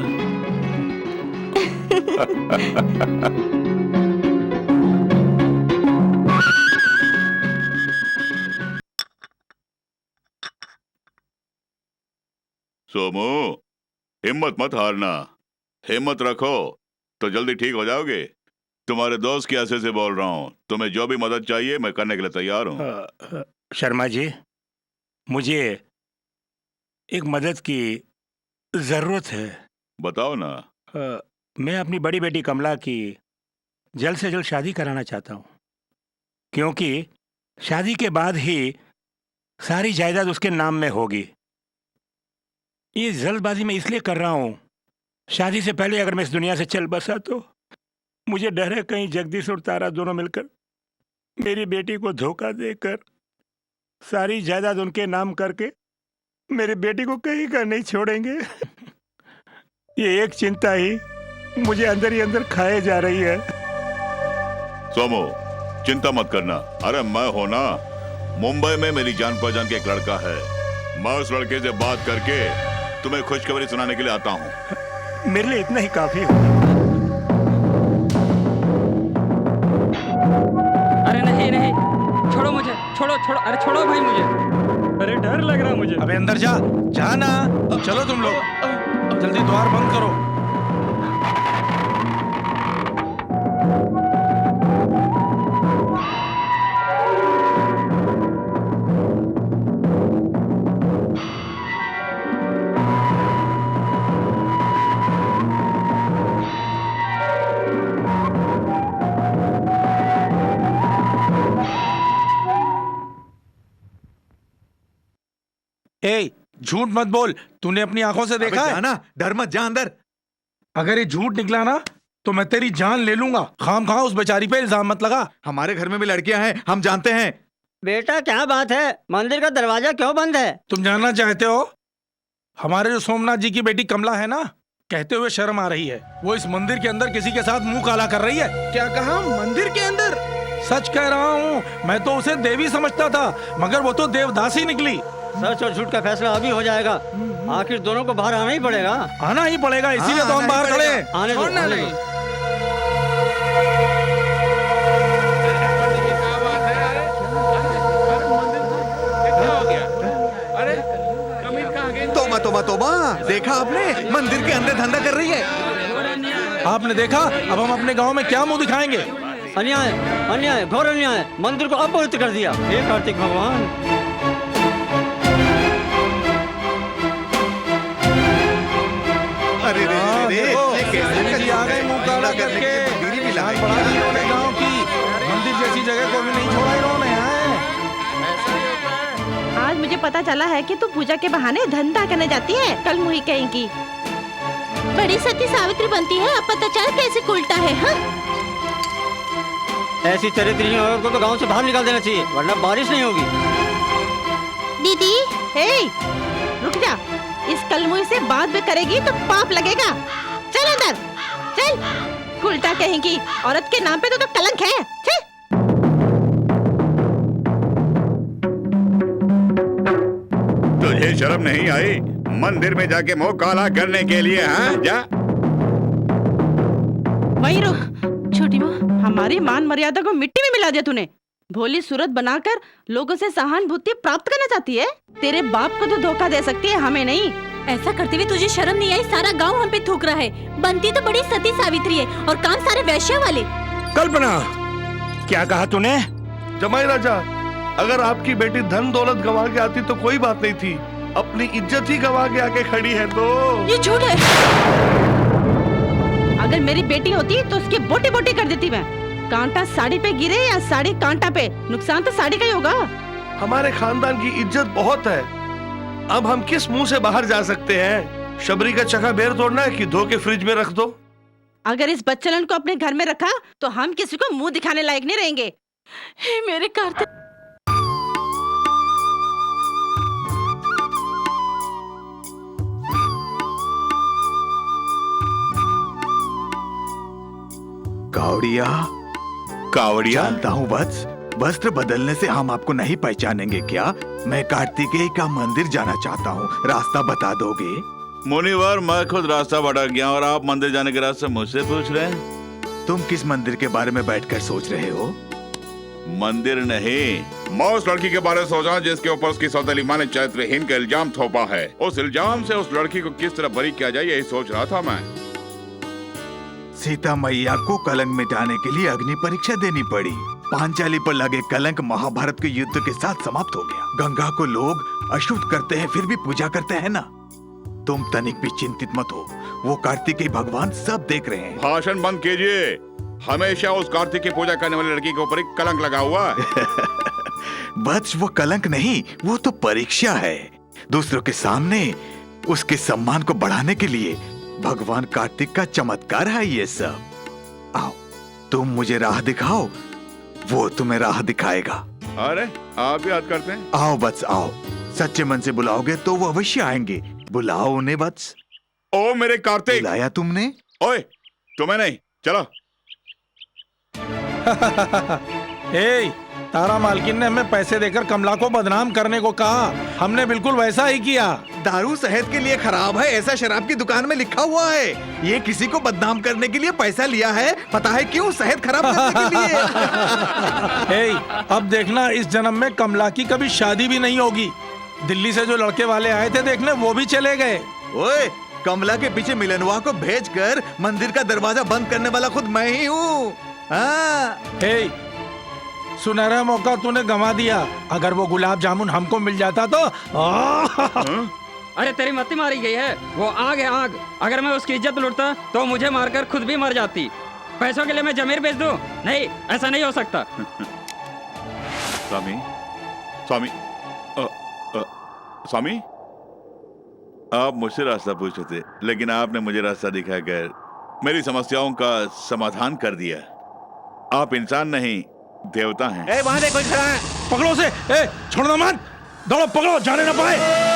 सोमू, हिम्मत मत हारना, हिम्मत रखो तो जल्दी ठीक हो जाओगे। तुम्हारे दोस्त की ऐसे से बोल रहा हूँ, तुम्हें जो भी मदद चाहिए मैं करने के लिए तैयार हूँ। शर्मा जी, मुझे एक मदद की जरूरत है। बताओ ना। मैं अपनी बड़ी बेटी कमला की जल्द से जल्द शादी कराना चाहता हूँ, क्योंकि शादी के बाद ही सारी जायदाद उसके नाम में होगी। ये जल्दबाजी में इसलिए कर रहा हूँ, शादी से पहले अगर मैं इस दुनिया से चल बसा तो मुझे डर है कहीं जगदीश और तारा दोनों मिलकर मेरी बेटी को धोखा देकर सारी जायदाद उनके नाम करके मेरी बेटी को कहीं का नहीं छोड़ेंगे। ये एक चिंता ही मुझे अंदर ही अंदर खाए जा रही है। सोमो, चिंता मत करना। अरे मैं हो ना, मुंबई में मेरी जान पहचान के एक लड़का है, मैं उस लड़के से बात करके तुम्हें खुशखबरी सुनाने के लिए आता हूँ। मेरे लिए इतना ही काफी है। अरे नहीं नहीं, छोड़ो मुझे, छोड़ो छोड़ो, अरे छोड़ो भाई मुझे, अरे डर लग रहा मुझे। अबे अंदर जा, जा ना। चलो तुम लोग जल्दी द्वार बंद करो। ए, झूठ मत बोल, तूने अपनी आंखों से देखा है? जाना, डर मत, जा अंदर। अगर ये झूठ निकला ना तो मैं तेरी जान ले लूंगा। खाम खा उस बेचारी पे इल्जाम मत लगा। हमारे घर में भी लड़कियां हैं, हम जानते हैं। बेटा क्या बात है, मंदिर का दरवाजा क्यों बंद है? तुम जानना चाहते हो? हमारे जो सोमनाथ जी की बेटी कमला है ना, कहते हुए शर्म आ रही है। वो इस मंदिर के अंदर किसी के साथ मुंह काला कर रही है। क्या कहा? मंदिर के अंदर? सच कह रहा हूँ, मैं तो उसे देवी समझता था, मगर वो तो देवदासी निकली। सच और झूठ का फैसला अभी हो जाएगा। आखिर दोनों को बाहर आना ही पड़ेगा। आना ही पड़ेगा, इसीलिए तो हम बाहर खड़े हैं। आने दो, आने दो। तोबा तोबा तोबा, देखा आपने, मंदिर के अंदर धंधा कर रही है। आपने देखा? अब हम अपने गांव में क्या मुंह दिखाएंगे? अन्याय, अन्याय, घोर अन्याय। मंदिर को अपवित्र कर दिया। हे कार्तिक भगवान। अरे रे रे, ये कैसे जी आ गए मुंह काला करके। जान बढ़ा दी इन्होंने गांव की। मंदिर जैसी जगह को भी नहीं छोड़ा इन्होंने। आज मुझे पता चला है कि तू पूजा के बहाने धंधा करने जाती है। कल मुही कहेंगी बड़ी सती सावित्री बनती है, अब पता चल कैसे उल्टा है। हाँ? ऐसी चरित्रहीन औरत को तो गांव से बाहर निकाल देना चाहिए, वरना बारिश नहीं होगी। दीदी, हे, रुक जा। इस कलमुही से बात भी करेगी तो पाप लगेगा। चल अंदर, चल। उल्टा कहेंगी, औरत के नाम पे तो कलंक है। चल। तुझे शर्म नहीं आई मंदिर में जाके मुंह काला करने के लिए? हाँ, जा। वहीं रुक। छोटी माँ, हमारी मान मर्यादा को मिट्टी में मिला दिया तूने। भोली सूरत बनाकर लोगों से सहानुभूति प्राप्त करना चाहती है। तेरे बाप को तो धोखा दे सकती है, हमें नहीं। ऐसा करते हुए तुझे शर्म नहीं आई? सारा गांव हम पे थूक रहा है। बनती तो बड़ी सती सावित्री है और काम सारे वैश्य वाले। कल्पना, क्या कहा तूने? जमाई राजा, अगर आपकी बेटी धन दौलत गंवा के आती तो कोई बात नहीं थी, अपनी इज्जत ही गंवा के आके खड़ी है तो। ये झूठ है। अगर मेरी बेटी होती तो उसकी बोटी बोटी कर देती मैं। कांटा साड़ी पे गिरे या साड़ी कांटा पे, नुकसान तो साड़ी का ही होगा। हमारे खानदान की इज्जत बहुत है, अब हम किस मुंह से बाहर जा सकते हैं? शबरी का चखा बेर तोड़ना है कि धो के फ्रिज में रख दो? अगर इस बच्चलन को अपने घर में रखा तो हम किसी को मुंह दिखाने लायक नहीं रहेंगे। हे मेरे कार्तिक। कावड़िया, कावड़िया, जानता हूँ वत्स, वस्त्र बदलने से हम आपको नहीं पहचानेंगे क्या? मैं कार्तिकेय का मंदिर जाना चाहता हूँ, रास्ता बता दोगे? मुनिवर, मैं खुद रास्ता भटक गया और आप मंदिर जाने के रास्ते मुझसे पूछ रहे हैं? तुम किस मंदिर के बारे में बैठकर सोच रहे हो? मंदिर नहीं, मैं उस लड़की के बारे में सोचा जिसके ऊपर उसकी सौतेली माँ ने चरित्रहीन का इल्जाम थोपा है। उस इल्जाम से उस लड़की को किस तरह बरी किया जाए, यही सोच रहा था मैं। सीता मैया को कलंक मिटाने के लिए अग्नि परीक्षा देनी पड़ी। पांचाली पर लगे कलंक महाभारत के युद्ध के साथ समाप्त हो गया। गंगा को लोग अशुद्ध करते हैं फिर भी पूजा करते हैं ना। तुम तनिक भी चिंतित मत हो, वो कार्तिकेय भगवान सब देख रहे हैं। भाषण बंद कीजिए। हमेशा उस कार्तिक की पूजा करने वाली लड़की के ऊपर एक कलंक लगा हुआ है। बस वो कलंक नहीं, वो तो परीक्षा है। दूसरों के सामने उसके सम्मान को बढ़ाने के लिए भगवान कार्तिक का चमत्कार है ये सब। आओ, तुम मुझे राह दिखाओ, वो तुम्हें राह दिखाएगा। अरे आप भी याद करते हैं? आओ बस आओ, सच्चे मन से बुलाओगे तो वो अवश्य आएंगे। बुलाओ उन्हें बस। ओ मेरे कार्तिक। बुलाया तुमने? ओए, तुम्हें नहीं, चलो। ए, तारा मालकिन ने हमें पैसे देकर कमला को बदनाम करने को कहा, हमने बिल्कुल वैसा ही किया। दारू सेहत के लिए खराब है, ऐसा शराब की दुकान में लिखा हुआ है। ये किसी को बदनाम करने के लिए पैसा लिया है, पता है क्यों? सेहत खराब करने के लिए। ए, अब देखना इस जन्म में कमला की कभी शादी भी नहीं होगी। दिल्ली से जो लड़के वाले आए थे देखने, वो भी चले गए। ओए, कमला के पीछे मिलनवा को भेजकर मंदिर का दरवाजा बंद करने वाला खुद मैं ही हूँ। सुनहरा मौका तूने गंवा दिया। अगर वो गुलाब जामुन हमको मिल जाता तो। अरे तेरी मत्ती मारी गई है, वो आग है आग। अगर मैं उसकी इज्जत लूटता तो मुझे मारकर खुद भी मर जाती। पैसों के लिए मैं जमीर बेच दूं? नहीं, ऐसा नहीं हो सकता। स्वामी, स्वामी, स्वामी, आप मुझसे रास्ता पूछे थे, लेकिन आपने मुझे रास्ता दिखाकर मेरी समस्याओं का समाधान कर दिया। आप इंसान नहीं, देवता हैं। ए, वहां देखो, खड़ा है, पकड़ो उसे। ए, छोड़ना मत, दौड़ो, पकड़ो, जाने ना पाए।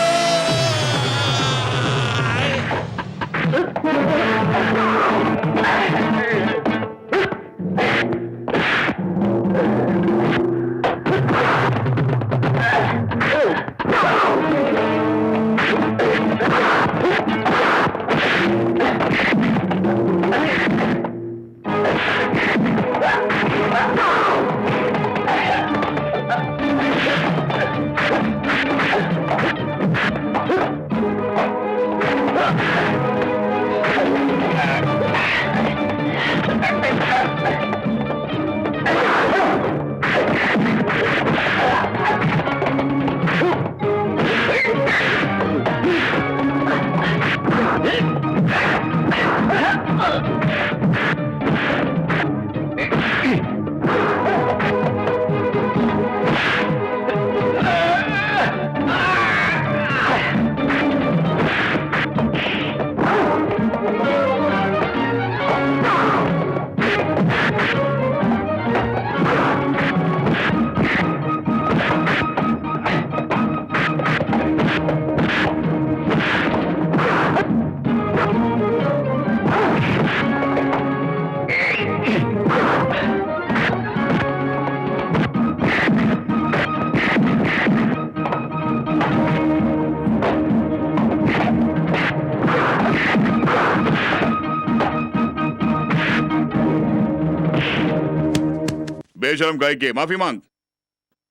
बेशरम गाय के माफी मांग।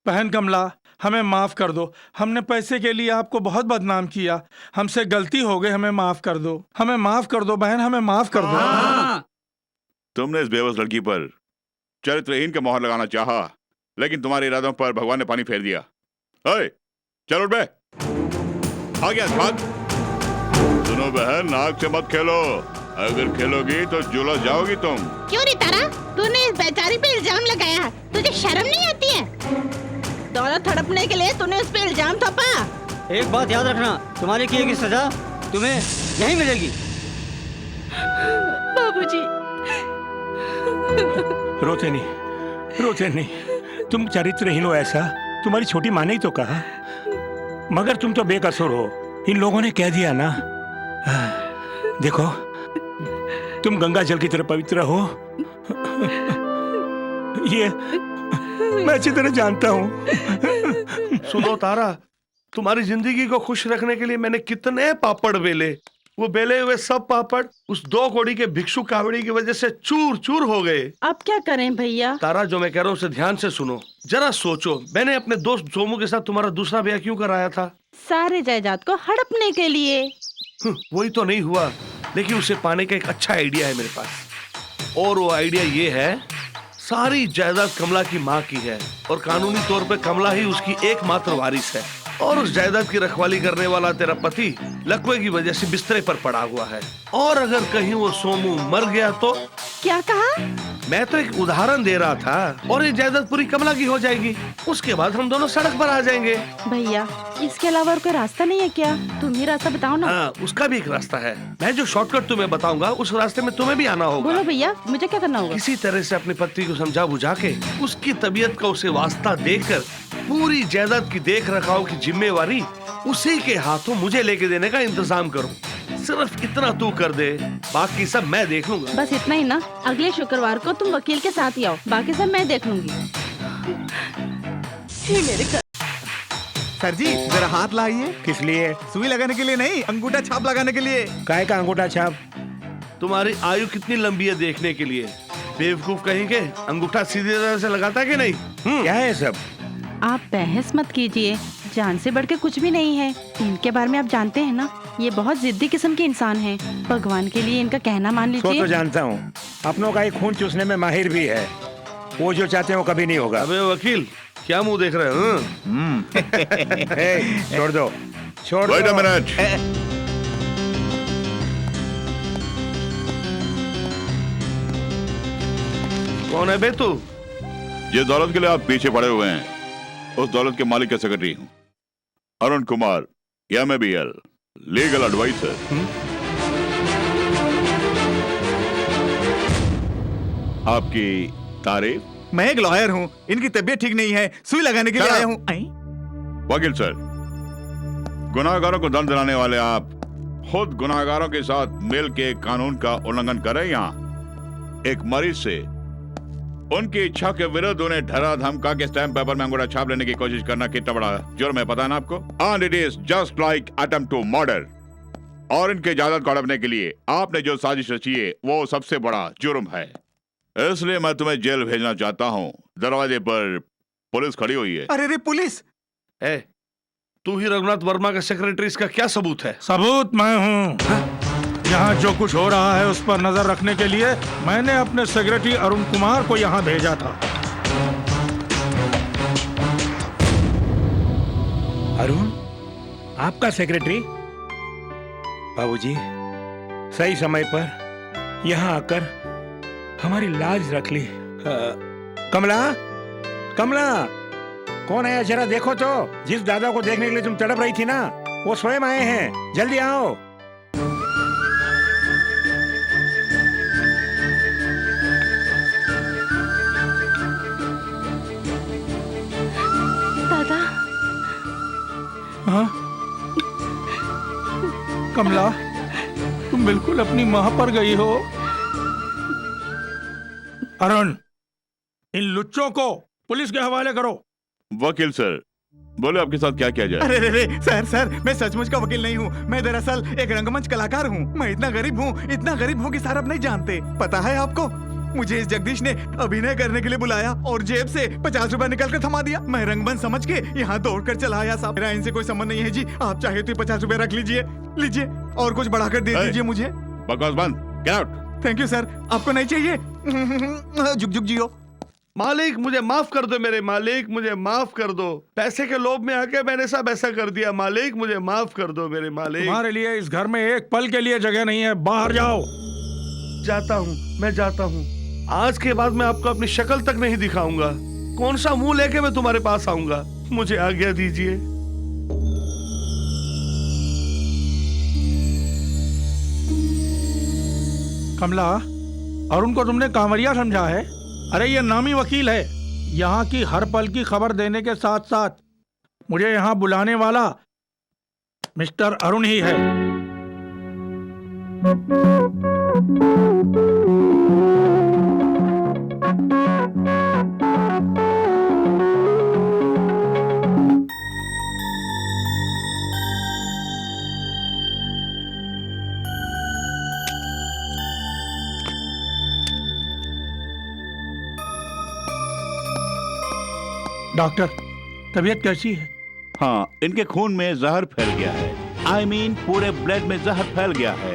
बहन कमला, हमें माफ कर दो। हमने पैसे के लिए आपको बहुत बदनाम किया। हमसे गलती हो गई, हमें माफ कर दो। हमें माफ कर दो बहन, हमें माफ कर दो। तुमने इस बेबस लड़की पर चरित्रहीन का मोहर लगाना चाहा, लेकिन तुम्हारे इरादों पर भगवान ने पानी फेर दिया। ओए, चल उठ बे, आ गया भाग। सुनो बहन, नाक से मत खेलो, अगर खेलोगी तो झुलस जाओगी तुम। क्यों रे तारा, तूने इस बेचारी पे इल्जाम लगाया है, तुझे शर्म नहीं आती है? दौलत हड़पने के लिए तूने उस पे इल्जाम थोपा। एक बात याद रखना, तुम्हारे किए की सजा तुम्हें यहीं मिलेगी। बाबूजी। रोते नहीं, रोते नहीं। तुम चरित्रहीन हो, ऐसा तुम्हारी छोटी माँ ने ही तो कहा। मगर तुम तो बेकसूर हो, इन लोगों ने कह दिया ना। देखो, तुम गंगा जल की तरह पवित्र हो, ये मैं अच्छी तरह जानता हूँ। सुनो तारा, तुम्हारी जिंदगी को खुश रखने के लिए मैंने कितने पापड़ बेले। वो बेले हुए सब पापड़ उस 2 कौड़ी के भिक्षु कावड़ी की वजह से चूर चूर हो गए। अब क्या करें भैया? तारा, जो मैं कह रहा हूँ उसे ध्यान से सुनो। जरा सोचो, मैंने अपने दोस्त सोमू के साथ तुम्हारा दूसरा ब्याह क्यों कराया था? सारे जायदाद को हड़पने के लिए। वही तो नहीं हुआ, लेकिन उसे पाने का एक अच्छा आइडिया है मेरे पास। और वो आइडिया ये है, सारी जायदाद कमला की माँ की है और कानूनी तौर पे कमला ही उसकी एकमात्र वारिस है। और उस जायदाद की रखवाली करने वाला तेरा पति लकवे की वजह से बिस्तरे पर पड़ा हुआ है। और अगर कहीं वो सोमू मर गया तो? क्या कहा? मैं तो एक उदाहरण दे रहा था। और ये जायदाद पूरी कमला की हो जाएगी, उसके बाद हम दोनों सड़क पर आ जाएंगे। भैया, इसके अलावा और कोई रास्ता नहीं है क्या? तुम ही रास्ता बताओ ना। हाँ, उसका भी एक रास्ता है। मैं जो शॉर्टकट तुम्हें बताऊंगा, उस रास्ते में तुम्हें भी आना होगा। बोलो भैया, मुझे क्या करना होगा? किसी तरह से अपने पति को समझा बुझा के उसकी तबीयत का उसे वास्ता देकर पूरी जायदाद की देख रखाव की जिम्मेवारी उसी के हाथों मुझे लेके देने का इंतजाम करो। सिर्फ इतना तू कर दे, बाकी सब मैं देख लूंगा। बस इतना ही ना? अगले शुक्रवार को तुम वकील के साथ ही आओ, बाकी सब मैं देख लूंगी। मेरे सर जी, जरा हाथ लाइए। किस लिए? सुई लगाने के लिए नहीं, अंगूठा छाप लगाने के लिए। काय का अंगूठा छाप? तुम्हारी आयु कितनी लंबी है देखने के लिए। बेवकूफ कहेंगे, अंगूठा सीधी तरह से लगाता है कि नहीं? क्या है सब? आप बहस मत कीजिए, जान से बढ़ के कुछ भी नहीं है। इनके बारे में आप जानते हैं ना, ये बहुत जिद्दी किस्म के इंसान हैं। भगवान के लिए इनका कहना मान लीजिए। तो जानता हूँ, अपनों का एक खून चूसने में माहिर भी है। वो जो चाहते हैं वो कभी नहीं होगा। अबे वकील, क्या मुंह देख रहे हो? छोड़ दो, छोड़ दो। Wait a minute. कौन है बे तू? जिस दौलत के लिए आप पीछे पड़े हुए हैं, उस दौलत के मालिक का सेक्रेटरी हूँ, Arun Kumar, MABL। Legal adviser. आपकी तारीफ? मैं एक लॉयर हूँ, इनकी तबीयत ठीक नहीं है, सुई लगाने के लिए आया हूँ। वकील सर, गुनाहगारों को दंड दिलाने वाले आप खुद गुनाहगारों के साथ मिल के कानून का उल्लंघन कर रहे हैं। यहाँ एक मरीज से उनकी इच्छा के विरुद्ध उन्हें डरा धमका के स्टैम्प पेपर में अंगूठा छाप लेने की कोशिश करना कितना बड़ा जुर्म है, पता है ना आपको? And it is just like attempt to murder. और इनके जायदाद को हड़पने के लिए आपने जो साजिश रची है वो सबसे बड़ा जुर्म है। इसलिए मैं तुम्हें जेल भेजना चाहता हूँ। दरवाजे पर पुलिस खड़ी हुई है। अरे रे पुलिस! तू ही रघुनाथ वर्मा का सेक्रेटरी, इसका क्या सबूत है? सबूत मैं हूँ। यहाँ जो कुछ हो रहा है उस पर नजर रखने के लिए मैंने अपने सेक्रेटरी अरुण कुमार को यहाँ भेजा था। अरुण, आपका सेक्रेटरी? बाबूजी, सही समय पर यहाँ आकर हमारी लाज रख ली। कमला, कमला, कौन आया जरा देखो तो। जिस दादा को देखने के लिए तुम तड़प रही थी ना, वो स्वयं आए हैं, जल्दी आओ। दादा। हाँ? कमला, तुम बिल्कुल अपनी माँ पर गई हो। अरुण, इन लुच्चों को पुलिस के हवाले करो। वकील सर, बोले आपके साथ क्या किया जाए? अरे रे रे, सर मैं सचमुच का वकील नहीं हूँ। मैं दरअसल एक रंगमंच कलाकार हूँ। मैं इतना गरीब हूँ कि सर आप नहीं जानते। पता है आपको, मुझे इस जगदीश ने अभिनय करने के लिए बुलाया और जेब से 50 रुपए निकल कर थमा दिया। मैं रंगमंच समझ के यहाँ दौड़कर चला आया। साहब, मेरा इनसे कोई संबंध नहीं है जी। आप चाहे तो 50 रुपए रख लीजिए, लीजिए और कुछ बढ़ाकर दे दीजिए मुझे। बकवास बंद, get out. Thank you sir. आपको नहीं चाहिए? जुग जुग जियो। मालिक, मुझे माफ कर दो। मेरे मालिक, मुझे माफ कर दो। पैसे के लोभ में आके मैंने सब ऐसा कर दिया। मालिक, मुझे माफ कर दो मेरे मालिक। तुम्हारे लिए इस घर में एक पल के लिए जगह नहीं है, बाहर जाओ। जाता हूँ, मैं जाता हूँ। आज के बाद मैं आपको अपनी शक्ल तक नहीं दिखाऊंगा। कौन सा मुंह लेके मैं तुम्हारे पास आऊंगा? मुझे आज्ञा दीजिए। कमला, अरुण को तुमने कांवरिया समझा है? अरे ये नामी वकील है। यहाँ की हर पल की खबर देने के साथ साथ मुझे यहाँ बुलाने वाला मिस्टर अरुण ही है। डॉक्टर, तबीयत कैसी है? हाँ, इनके खून में जहर फैल गया है। I mean, पूरे ब्लड में जहर फैल गया है।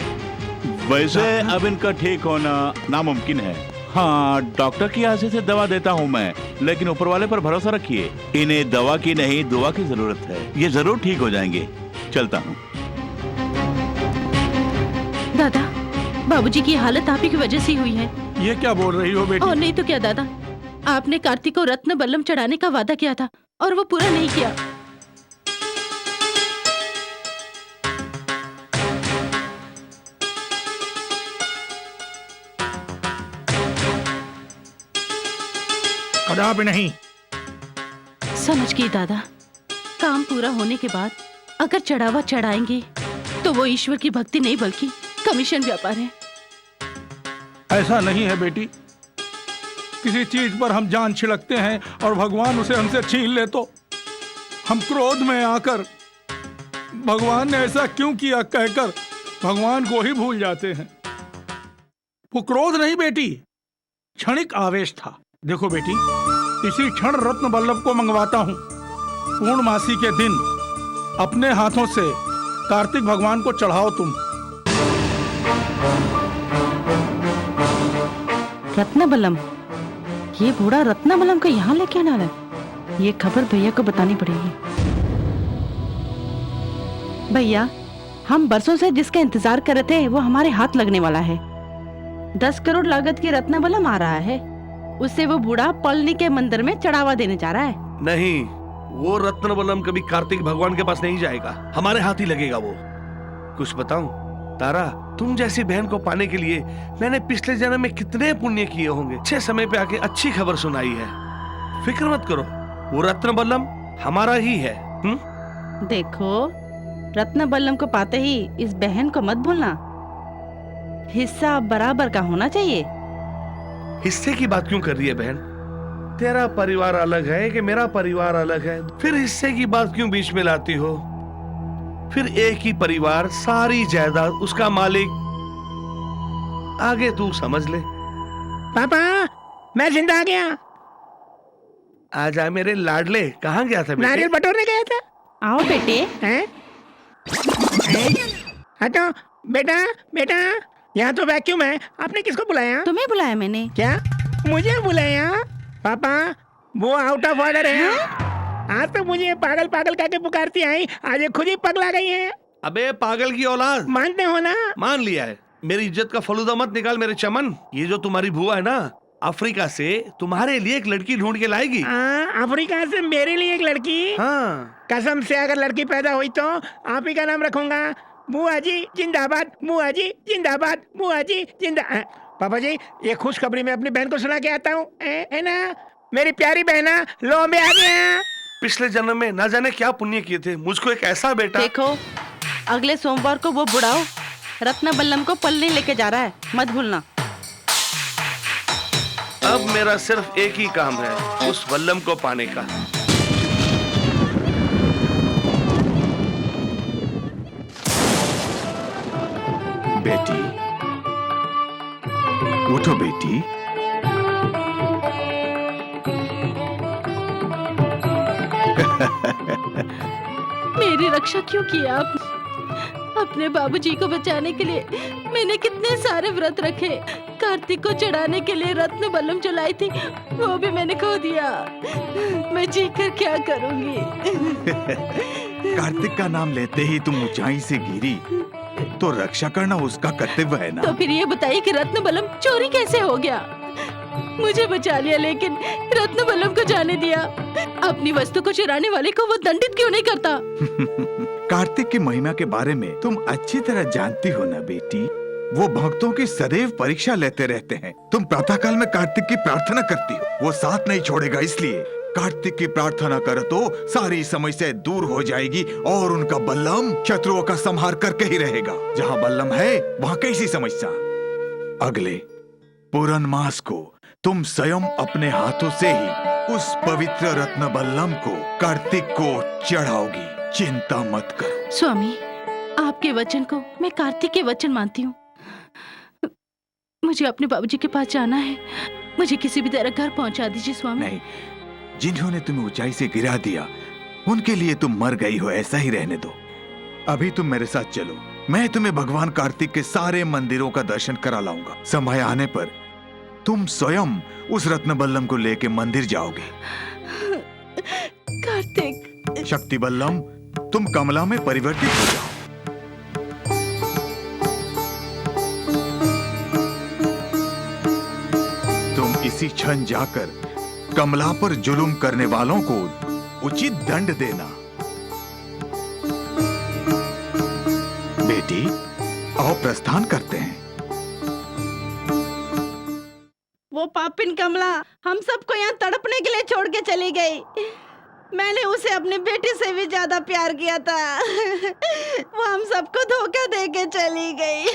वैसे अब इनका ठीक होना नामुमकिन है। हाँ, डॉक्टर की आशा से दवा देता हूँ मैं, लेकिन ऊपर वाले पर भरोसा रखिए। इन्हें दवा की नहीं, दुआ की जरूरत है। ये जरूर ठीक हो जाएंगे। चलता हूँ। दादा, बाबूजी की हालत आप ही की वजह से हुई है। ये क्या बोल रही हो बेटी? और नहीं तो क्या दादा, आपने कार्तिक को रत्न बल्लम चढ़ाने का वादा किया था और वो पूरा नहीं किया। कदापि नहीं। समझ गई दादा। काम पूरा होने के बाद अगर चढ़ावा चढ़ाएंगे तो वो ईश्वर की भक्ति नहीं बल्कि कमीशन व्यापार है। ऐसा नहीं है बेटी। किसी चीज पर हम जान छिड़कते हैं और भगवान उसे हमसे छीन ले तो हम क्रोध में आकर भगवान ने ऐसा क्यों किया कहकर भगवान को ही भूल जाते हैं। वो क्रोध नहीं बेटी, क्षणिक आवेश था। देखो बेटी, इसी क्षण रत्न बल्लभ को मंगवाता हूँ। पूर्णमासी के दिन अपने हाथों से कार्तिक भगवान को चढ़ाओ तुम। रत्न बल्लम? ये बूढ़ा रत्न बल्लम को यहाँ लेके आना है? ये खबर भैया को बतानी पड़ेगी। भैया, हम बरसों से जिसका इंतजार कर रहे थे वो हमारे हाथ लगने वाला है। 10 करोड़ लागत की रत्न बल्लम आ रहा है। उससे वो बूढ़ा पलनी के मंदिर में चढ़ावा देने जा रहा है। नहीं, वो रत्न बल्लम कभी कार्तिक भगवान के पास नहीं जाएगा। हमारे हाथ ही लगेगा वो। कुछ बताऊं तारा, तुम जैसी बहन को पाने के लिए मैंने पिछले जन्म में कितने पुण्य किए होंगे। अच्छे समय पे आके अच्छी खबर सुनाई है। फिक्र मत करो, वो रत्न बल्लम हमारा ही है। देखो, रत्न बल्लम को पाते ही इस बहन को मत भूलना। हिस्सा बराबर का होना चाहिए। हिस्से की बात क्यों कर रही है बहन? तेरा परिवार अलग है कि मेरा परिवार अलग है, फिर हिस्से की बात क्यों बीच में लाती हो? फिर एक ही परिवार, सारी जायदाद, उसका मालिक। आगे तू समझ ले। पापा, मैं जिंदा आ गया। आजा मेरे लाडले, कहाँ गया था बेटे? नारियल बटोरने गया था। आओ बेटे। हैं? हटो बेटा, बेटा, यहाँ तो वैक्यूम है। आपने किसको बुलाया? तुम्हें बुलाया मैंने। क्या? मुझे बुलाया? पापा, वो आउट ऑफ ऑर्डर है। आज तो मुझे पागल पागल कहके पुकारती आई, आज ये खुद ही पगला गई है। अबे पागल की औलाद, मानते हो ना? मान लिया है। मेरी इज्जत का फलूदा मत निकाल मेरे चमन। ये जो तुम्हारी बुआ है ना, अफ्रीका से तुम्हारे लिए एक लड़की ढूंढ के लाएगी। अफ्रीका से मेरे लिए एक लड़की? हाँ। कसम से अगर लड़की पैदा हुई तो आप ही का नाम रखूंगा। बुआ जी जिंदाबाद, बुआ जी जिंदाबाद, बुआ जी जिंदा। पापा जी, ये खुशखबरी मैं अपनी बहन को सुना के आता हूँ, है ना? मेरी प्यारी बहना, लो मैं आ गया। पिछले जन्म में ना जाने क्या पुण्य किए थे, मुझको एक ऐसा बेटा। देखो, अगले सोमवार को वो बुढ़ाओ रत्न बल्लम को पलने लेके जा रहा है, मत भूलना। अब मेरा सिर्फ एक ही काम है, उस बल्लम को पाने का। बेटी, उठो बेटी। मेरी रक्षा क्यों की आप? अपने बाबूजी को बचाने के लिए मैंने कितने सारे व्रत रखे। कार्तिक को चढ़ाने के लिए रत्न बल्लम जलाई थी, वो भी मैंने खो दिया। मैं जी कर क्या करूंगी? कार्तिक का नाम लेते ही तुम ऊंचाई से गिरी तो रक्षा करना उसका कर्तव्य है ना। तो फिर ये बताइए कि रत्न बल्लम चोरी कैसे हो गया? मुझे बचा लिया लेकिन रत्न बल्लम को जाने दिया। अपनी वस्तु को चुराने वाले को वो दंडित क्यों नहीं करता? कार्तिक की महिमा के बारे में तुम अच्छी तरह जानती हो ना बेटी। वो भक्तों की सदैव परीक्षा लेते रहते हैं। तुम प्रातःकाल में कार्तिक की प्रार्थना करती हो, वो साथ नहीं छोड़ेगा, इसलिए कार्तिक की प्रार्थना करो तो सारी समस्या दूर हो जाएगी और उनका बल्लम शत्रुओं का संहार करके ही रहेगा। जहाँ बल्लम है वहाँ कैसी समस्या। अगले पूर्ण मास को तुम स्वयं अपने हाथों से ही उस पवित्र रत्न बल्लम को कार्तिक को चढ़ाओगी। चिंता मत करो। स्वामी, आपके वचन को मैं कार्तिक के वचन मानती हूँ। मुझे अपने बाबूजी के पास जाना है, मुझे किसी भी तरह घर पहुंचा दीजिए स्वामी। नहीं, जिन्होंने तुम्हें ऊंचाई से गिरा दिया उनके लिए तुम मर गई हो, ऐसा ही रहने दो। अभी तुम मेरे साथ चलो, मैं तुम्हें भगवान कार्तिक के सारे मंदिरों का दर्शन करा लाऊंगा। समय आने पर तुम स्वयं उस रत्न बल्लम को लेके मंदिर जाओगे। कार्तिक। शक्ति बल्लम, तुम कमला में परिवर्तित हो जाओ। तुम इसी क्षण जाकर कमला पर जुल्म करने वालों को उचित दंड देना। बेटी, आओ प्रस्थान करते हैं। वो पापिन कमला हम सबको यहाँ तड़पने के लिए छोड़ के चली गई। मैंने उसे अपने बेटे से भी ज्यादा प्यार किया था। वो हम सबको धोखा दे के चली गई।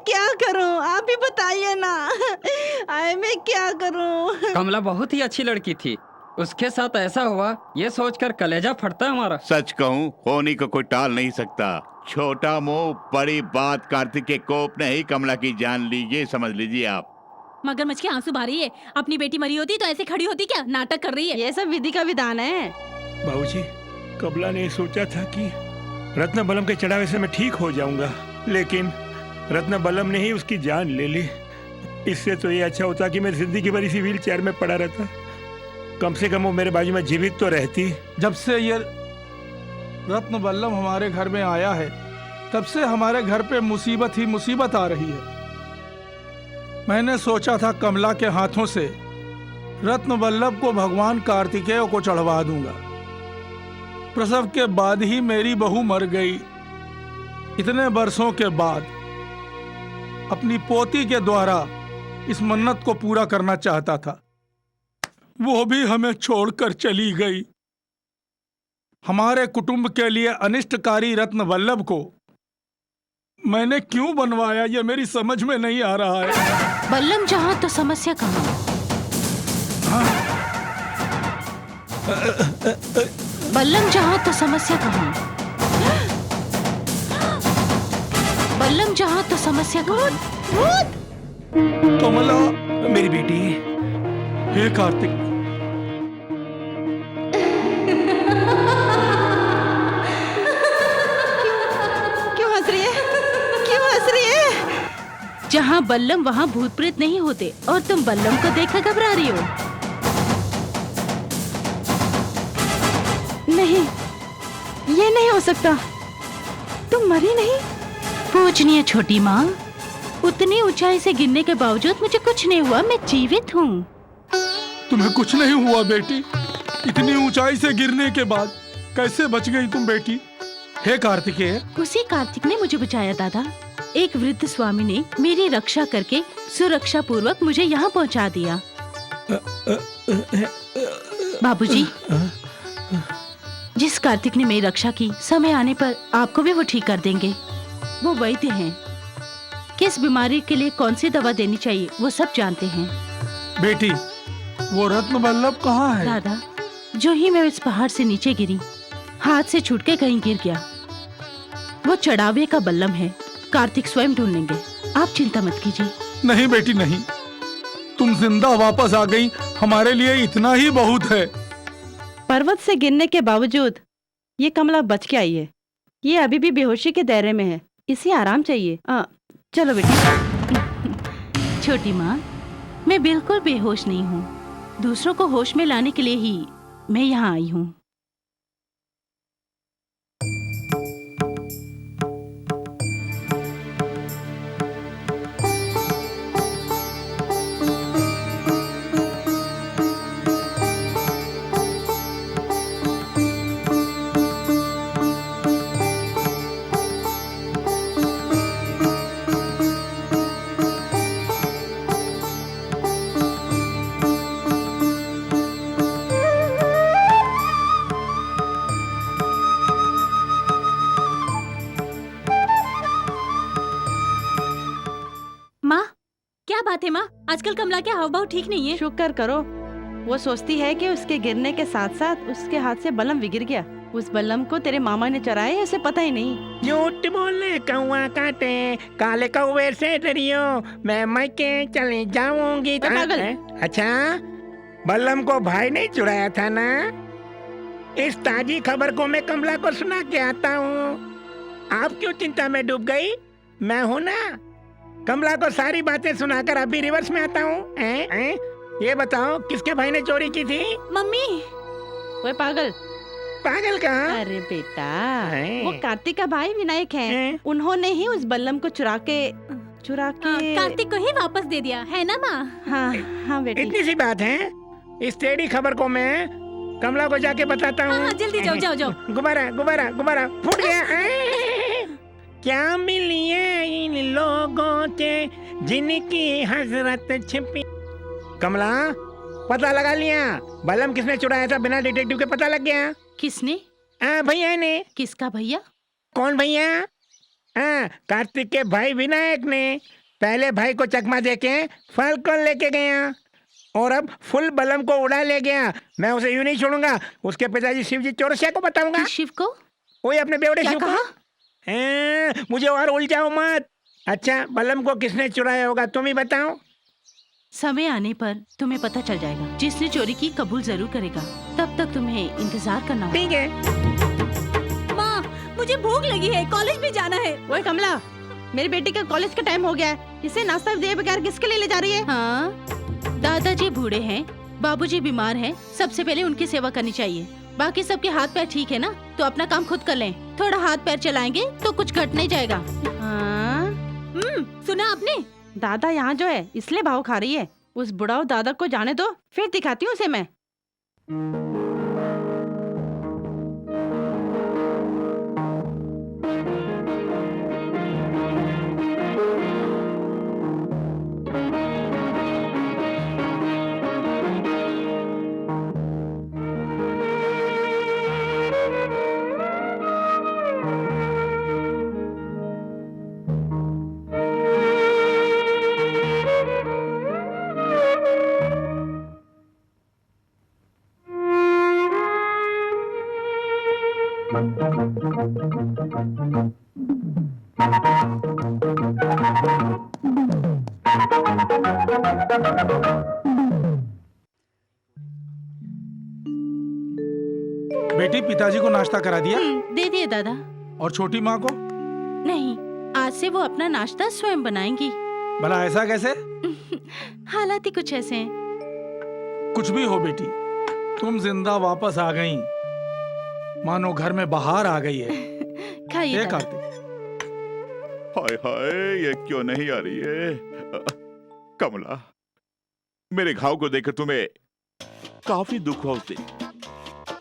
क्या करूं, आप ही बताइए ना। आए मैं क्या करूं? कमला बहुत ही अच्छी लड़की थी, उसके साथ ऐसा हुआ ये सोचकर कलेजा फटता है हमारा। सच कहूँ, होनी को कोई टाल नहीं सकता। छोटा मुंह बड़ी बात, कार्तिक के कोप ने ही कमला की जान ली, ये समझ लीजिए आप। मगरमच्छ के आंसू बहा रही है। अपनी बेटी मरी होती तो ऐसे खड़ी होती क्या? नाटक कर रही है। ये सब विधि का विधान है। बाबूजी, कमला ने सोचा था कि रत्न बल्लम के चढ़ावे से मैं ठीक हो जाऊंगा, लेकिन रत्न बल्लम ने ही उसकी जान ले ली। इससे तो ये अच्छा होता कि मैं जिंदगी भर इसी व्हील चेयर में पड़ा रहता। कम से कम वो मेरे बाजू में जीवित तो रहती। जब से ये रत्न बल्लम हमारे घर में आया है, तब से हमारे घर पे मुसीबत ही मुसीबत आ रही है। मैंने सोचा था कमला के हाथों से रत्न बल्लभ को भगवान कार्तिकेय को चढ़वा दूंगा। प्रसव के बाद ही मेरी बहू मर गई। इतने बरसों के बाद अपनी पोती के द्वारा इस मन्नत को पूरा करना चाहता था, वो भी हमें छोड़कर चली गई। हमारे कुटुंब के लिए अनिष्टकारी रत्न वल्लभ को मैंने क्यों बनवाया, ये मेरी समझ में नहीं आ रहा है। बल्लम जहाँ तो समस्या कहाँ? बल्लम जहाँ तो समस्या कहाँ? बल्लम जहाँ तो समस्या कहाँ? कमला मेरी बेटी, हे कार्तिक, क्यों हंस रही है? क्यों हंस रही है? जहाँ बल्लम वहाँ भूत प्रेत नहीं होते और तुम बल्लम को देखकर घबरा रही हो। नहीं, ये नहीं हो सकता। तुम मरी नहीं। पूजनीय छोटी माँ, उतनी ऊंचाई से गिरने के बावजूद मुझे कुछ नहीं हुआ, मैं जीवित हूँ। तुम्हें कुछ नहीं हुआ बेटी? इतनी ऊंचाई से गिरने के बाद कैसे बच गई तुम बेटी? हे कार्तिकेय। उसी कार्तिक ने मुझे बचाया दादा। एक वृद्ध स्वामी ने मेरी रक्षा करके सुरक्षा पूर्वक मुझे यहाँ पहुँचा दिया। बाबूजी, जिस कार्तिक ने मेरी रक्षा की, समय आने पर आपको भी वो ठीक कर देंगे। वो वैद्य हैं, किस बीमारी के लिए कौन सी दवा देनी चाहिए वो सब जानते हैं। बेटी, वो रत्न वल्लभ कहाँ है? दादा, जो ही मैं इस पहाड़ से नीचे गिरी, हाथ से छूट के कहीं गिर गया। वो चढ़ावे का बल्लम है, कार्तिक स्वयं ढूंढ लेंगे, आप चिंता मत कीजिए। नहीं बेटी नहीं, तुम जिंदा वापस आ गई, हमारे लिए इतना ही बहुत है। पर्वत से गिरने के बावजूद ये कमला बच के आई है। ये अभी भी बेहोशी के दायरे में है, इसे आराम चाहिए। चलो बेटी। छोटी माँ, मैं बिल्कुल बेहोश नहीं हूँ। दूसरों को होश में लाने के लिए ही मैं यहाँ आई हूँ। बात है माँ, आजकल कमला के हाव भाव ठीक नहीं है। शुक्र करो, वो सोचती है कि उसके गिरने के साथ साथ उसके हाथ से बल्लम भी गिर गया। उस बल्लम को तेरे मामा ने चराया, उसे पता ही नहीं। झूठ बोले कौआ काटे, काले कौवे से डरियो, मैं मैके चली जाऊंगी। अच्छा, बल्लम को भाई ने चुराया था ना? इस ताजी खबर को मैं कमला को सुना के आता हूँ। आप क्यों चिंता में डूब गई? मैं हूँ ना। कमला को सारी बातें सुनाकर अभी रिवर्स में आता हूँ। ये बताओ किसके भाई ने चोरी की थी? मम्मी। वो पागल। पागल कहाँ? अरे बेटा, वो कार्तिक का भाई विनायक है। उन्होंने ही उस बल्लम को चुरा के कार्तिक को ही वापस दे दिया है ना माँ? हाँ हाँ बेटी। इतनी सी बात है। इस टेढ़ी खबर को मैं कमला को जाके बताता हूँ। हाँ, जल्दी जाओ जाओ जाओ। गुब्बारा गुब्बारा गुब्बारा फूट गया। क्या मिली है इन लोगों से जिनकी हजरत छिपी? कमला, पता लगा लिया बल्लम किसने चुराया था? बिना डिटेक्टिव के पता लग गया। किसने? भैया ने। किसका भैया? कौन भैया? कार्तिक के भाई विनायक ने। पहले भाई को चकमा देके फल को लेके गया और अब फुल बल्लम को उड़ा ले गया। मैं उसे यूं नहीं छोड़ूंगा। उसके पिताजी शिव जी चौरसिया को बताऊंगा। शिव को? वही अपने बेवड़े शिव को। मुझे और उलझाओ मत। अच्छा, बल्लम को किसने चुराया होगा तुम ही बताओ। समय आने पर तुम्हें पता चल जाएगा। जिसने चोरी की कबूल जरूर करेगा। तब तक तुम्हें इंतजार करना होगा। ठीक है। माँ, मुझे भूख लगी है, कॉलेज भी जाना है। ओए कमला, मेरी बेटी का कॉलेज का टाइम हो गया है। इसे नाश्ता दिए बगैर किसके लिए ले जा रही है? हाँ, दादाजी बूढ़े हैं, बाबूजी बीमार हैं, सबसे पहले उनकी सेवा करनी चाहिए। बाकी सबके हाथ पैर ठीक है ना, तो अपना काम खुद कर लें। थोड़ा हाथ पैर चलाएंगे तो कुछ घट नहीं जाएगा। हाँ? सुना आपने? दादा यहाँ जो है इसलिए भाव खा रही है। उस बुढ़ाऊ दादा को जाने दो, फिर दिखाती हूँ उसे मैं। बेटी, पिताजी को नाश्ता करा दिया? दे दिए दादा। और छोटी माँ को? नहीं, आज से वो अपना नाश्ता स्वयं बनाएंगी। भला ऐसा कैसे? हालात ही कुछ ऐसे हैं। कुछ भी हो बेटी, तुम जिंदा वापस आ गई, मानो घर में बाहर आ गई है। खाइए दादा। कार्तिक। हाय हाय, ये क्यों नहीं आ रही है? कमला, मेरे घाव को देखकर तुम्हें काफी दुख हुआ उस दिन,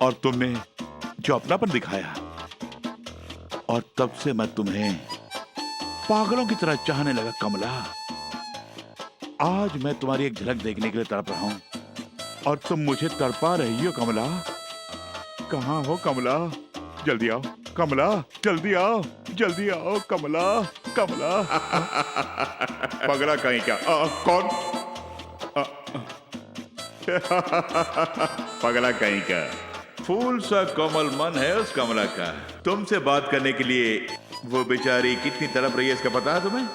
और तुमने जो अपनापन दिखाया, और तब से मैं तुम्हें पागलों की तरह चाहने लगा। कमला, आज मैं तुम्हारी एक झलक देखने के लिए तड़प रहा हूं, और तुम मुझे तड़पा रही हो। कमला, कहाँ हो कमला? जल्दी आओ कमला, जल्दी आओ, जल्दी आओ कमला, कमला। पगला कहीं क्या? कौन? पगला कहीं का। फूल सा कोमल मन है उस कमला का। तुमसे बात करने के लिए वो बेचारी कितनी तड़प रही है, इसका पता है तुम्हें?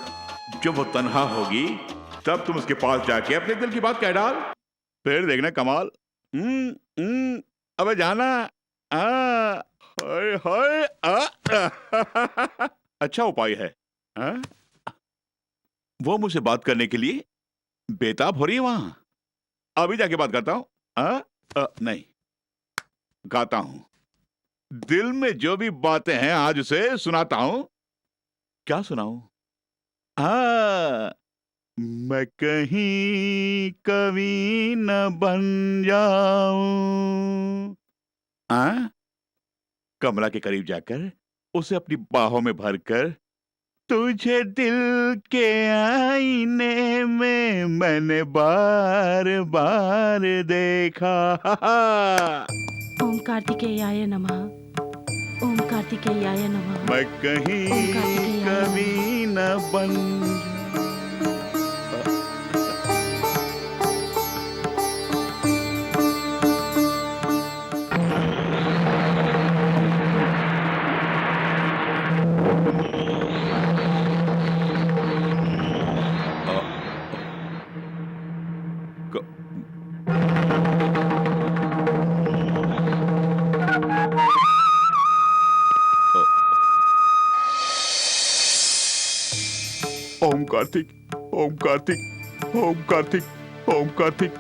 जब वो तन्हा होगी तब तुम उसके पास जाके अपने दिल की बात कह डाल, फिर देखना कमाल। अबे जाना। हाय हाय। अच्छा उपाय है। वो मुझसे बात करने के लिए बेताब हो रही है वहां। अभी जाके बात करता हूं। नहीं, गाता हूं। दिल में जो भी बातें हैं आज उसे सुनाता हूं। क्या सुनाऊं? मैं कहीं कभी न बन जाऊं। कमला के करीब जाकर उसे अपनी बाहों में भरकर, तुझे दिल के आईने में मैंने बार बार देखा। ओम कार्तिकेयाय नमः, ओम कार्तिकेयाय नमः। मैं कहीं कभी न बन। ओम कार्तिक, ओम कार्तिक, ओम कार्तिक, ओम कार्तिक,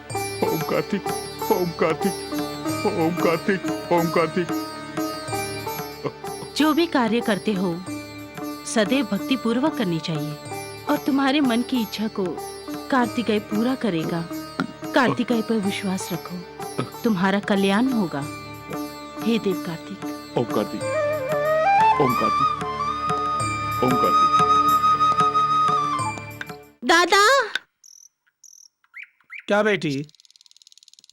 ओम कार्तिक, ओम कार्तिक, ओम कार्तिक, ओम कार्तिक। जो भी कार्य करते हो सदैव भक्ति पूर्वक करनी चाहिए, और तुम्हारे मन की इच्छा को कार्तिकेय पूरा करेगा। कार्तिकेय पर विश्वास रखो, तुम्हारा कल्याण होगा। हे देव कार्तिक। ओम कार्तिक, ओम कार्तिक, ओम कार्तिक। दादा। क्या बेटी,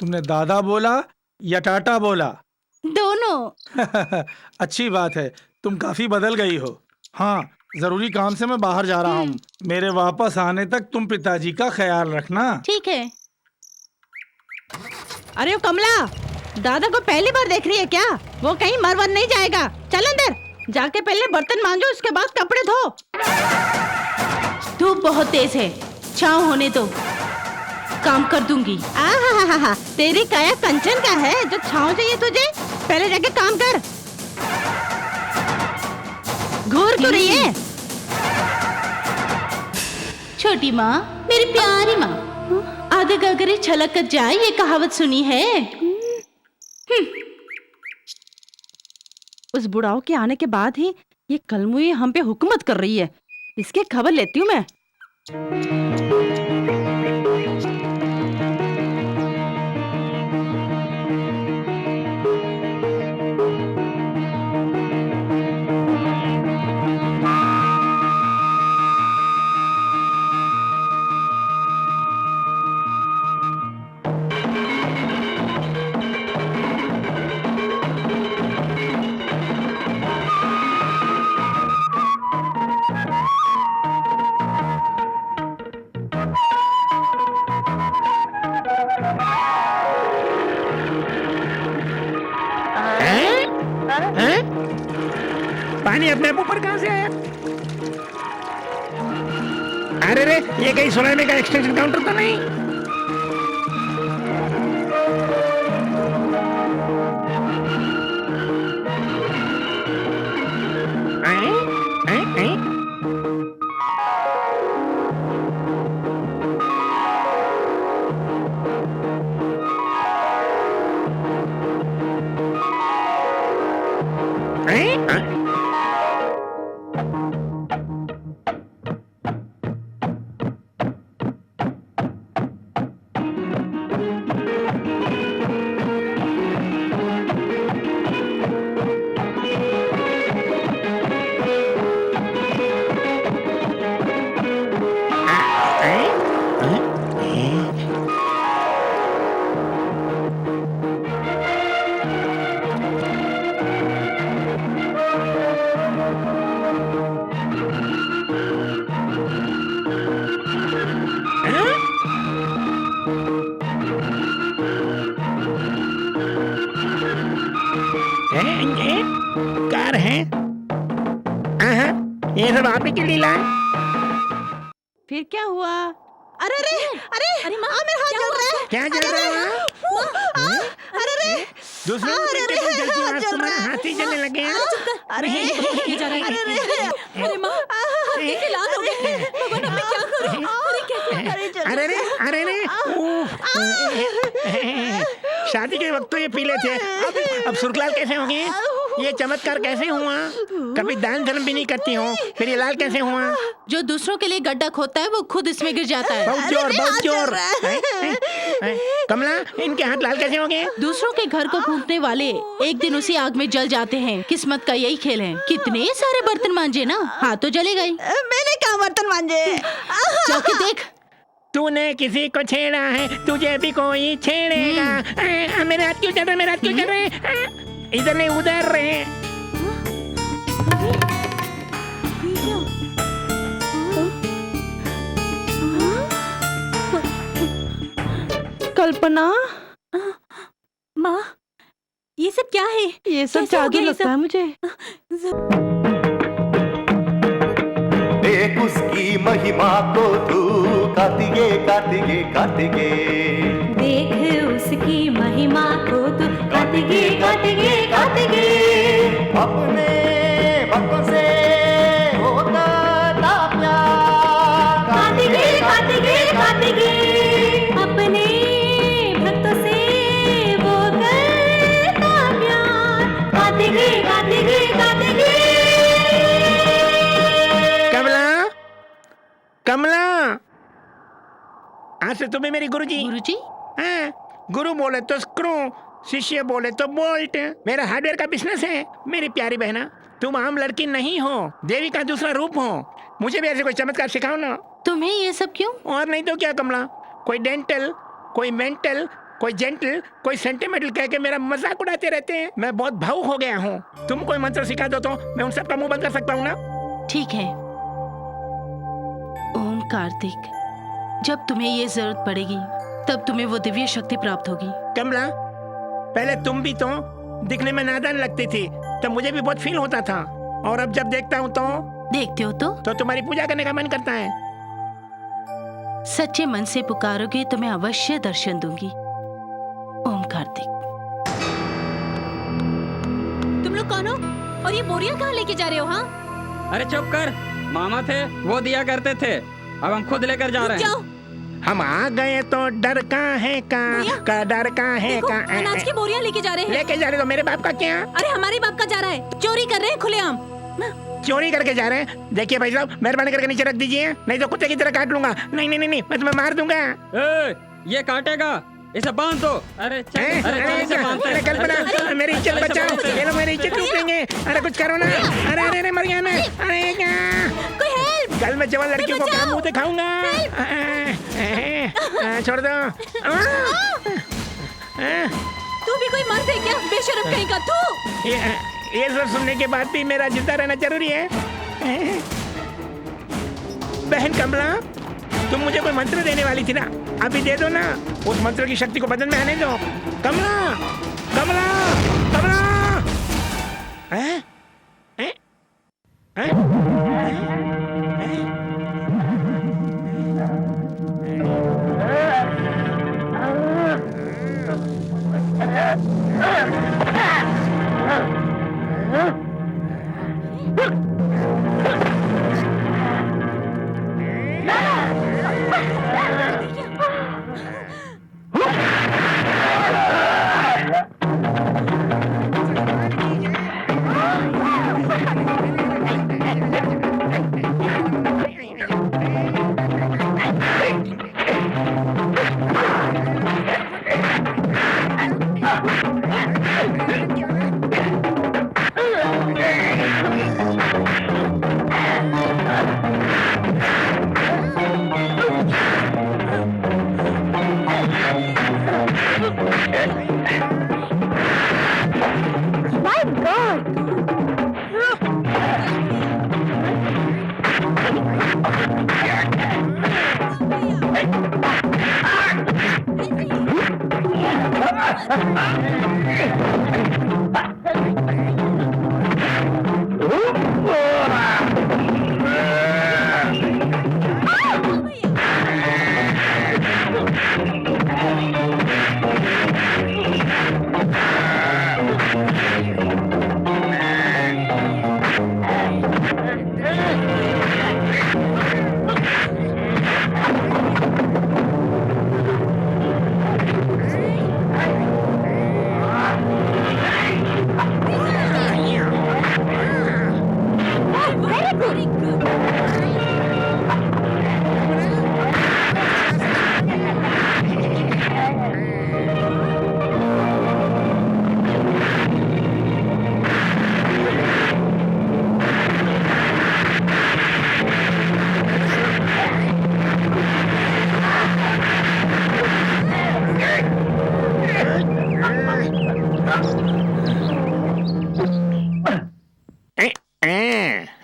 तुमने दादा बोला या टाटा बोला? दोनों। अच्छी बात है, तुम काफी बदल गई हो। हाँ, जरूरी काम से मैं बाहर जा रहा हूँ। मेरे वापस आने तक तुम पिताजी का ख्याल रखना। ठीक है। अरे वो कमला, दादा को पहली बार देख रही है क्या? वो कहीं मरवन नहीं जाएगा। चल अंदर, जाके पहले बर्तन मांजो, उसके बाद कपड़े धो। धूप बहुत तेज है, छांव होने दो, काम कर दूंगी। आहा, तेरी काया कंचन का है जो छांव चाहिए तुझे? पहले जाके काम कर। घूर क्यों रही है? छोटी माँ, मेरी प्यारी माँ, आधे गगरे छलक कर जाए, ये कहावत सुनी है? उस बुढ़ाओ के आने के बाद ही ये कलमुई हम पे हुकूमत कर रही है। इसकी खबर लेती हूँ मैं। पता नहीं अपने ऊपर कहाँ से आया। अरे रे, ये कहीं सोनामे का एक्सटेंशन काउंटर तो नहीं? कार है? ये सब आप ही की लीला है? फिर क्या हुआ? अरे अरे अरे अरे माँ, मेरा हाथ जल रहा है। क्या जल रहा है? अरे अरे दूसरे को देख के तुम जलती हो, आज तुम्हारे हाथ ही जलने लगे हैं। अरे अरे माँ, कैसे लाल हो गए? भगवान, अब मैं क्या करूं? अरे कैसे? अरे रे, अरे रे, शादी के वक्त तो ये पीले थे, अब सुर्खलाल कैसे हो गए? ये चमत्कार कैसे हुआ? कभी दान धर्म भी नहीं करती हो, फिर ये लाल कैसे हुआ? जो दूसरों के लिए गड्ढा खोदता है वो खुद इसमें गिर जाता है। बहुत जोर, बहुत जोर। कमला, इनके हाथ लाल कैसे हो गए? दूसरों के घर को फूंकने वाले एक दिन उसी आग में जल जाते हैं। किस्मत का यही खेल है। कितने सारे बर्तन मांजे ना, हाथ तो जले गए। मैंने क्या बर्तन मांजे? जाके देख। तूने किसी को छेड़ा है, तुझे भी कोई छेड़ेगा। मेरे हाथ क्यों चल रहे? मेरे हाथ क्यों चल रहे? इधर नहीं उधर रहे। कल्पना, माँ, ये सब क्या है? ये सब जादू लगता है मुझे। देख उसकी महिमा को तू, कार्तिके कार्तिके कार्तिके। देख उसकी महिमा को तू, कार्तिके कार्तिके कार्तिके। अपने भक्तों से होता था प्यार, कार्तिके कार्तिके कार्तिके। अपने भक्तों से वो करता प्यार, कार्तिके कार्तिके कार्तिके। कमला, आज से तुम्हें मेरी गुरुजी। गुरुजी? हाँ, गुरु बोले तो स्क्रू, शिष्य बोले तो बोल्ट। मेरा हार्डवेयर का बिजनेस है। मेरी प्यारी बहना, तुम आम लड़की नहीं हो, देवी का दूसरा रूप हो। मुझे भी ऐसे कोई चमत्कार सिखाओ ना। तुम्हें ये सब क्यों? और नहीं तो क्या कमला, कोई डेंटल, कोई मेंटल, कोई जेंटल, कोई सेंटिमेंटल कह के मेरा मजाक उड़ाते रहते हैं। मैं बहुत भावुक हो गया हूँ। तुम कोई मंत्र सिखा दो तो मैं उन सबका मुंह बंद कर सकता हूँ ना। ठीक है। ओम कार्तिक, जब तुम्हें ये जरूरत पड़ेगी तब तुम्हें वो दिव्य शक्ति प्राप्त होगी। कमला, पहले तुम भी तो दिखने में नादान लगती थी, तब मुझे भी बहुत फील होता था। और अब जब देखता हूँ तो देखते हो तो तुम्हारी पूजा करने का मन करता है। सच्चे मन से पुकारोगे तो मैं अवश्य दर्शन दूंगी। ओम कार्तिक। तुम लोग कौन हो और ये बोरियां कहाँ लेके जा रहे हो? हाँ, अरे चुप कर, मामा थे वो दिया करते थे, अब हम खुद लेकर जा रहे हैं। हम आ गए तो डर का है का डर का है का। अनाज की बोरियां लेके जा रहे हैं। लेके जा रहे तो मेरे बाप का क्या? अरे हमारे बाप का जा रहा है। चोरी कर रहे हैं खुलेआम। चोरी करके जा रहे हैं? देखिए भाई साहब, मेहरबानी करके नीचे रख दीजिए, नहीं तो कुत्ते की तरह काट लूंगा। नहीं नहीं नहीं, मैं तुम्हें मार दूंगा। ये काटेगा, इसे बांध दो। अरे चल, अरे इसे बांधते हैं। कल्पना, मेरी इज्जत बचाओ। ये लोग मेरी इज्जत लूट लेंगे। अरे कुछ करो ना। अरे अरे अरे, मर गया मैं। अरे क्या, कल मैं जवान लड़कियों को क्या मुंह दिखाऊंगा। छोड़ दो। तू भी कोई मर्द है क्या? बेशरम कहीं का तू। ये सब सुनने के बाद भी मेरा जिंदा रहना जरूरी है। बहन कमला, तुम मुझे कोई मंत्र देने वाली थी ना, अभी दे दो ना। उस मंत्र की शक्ति को बदन में आने दो। कमला, कमला, कमला।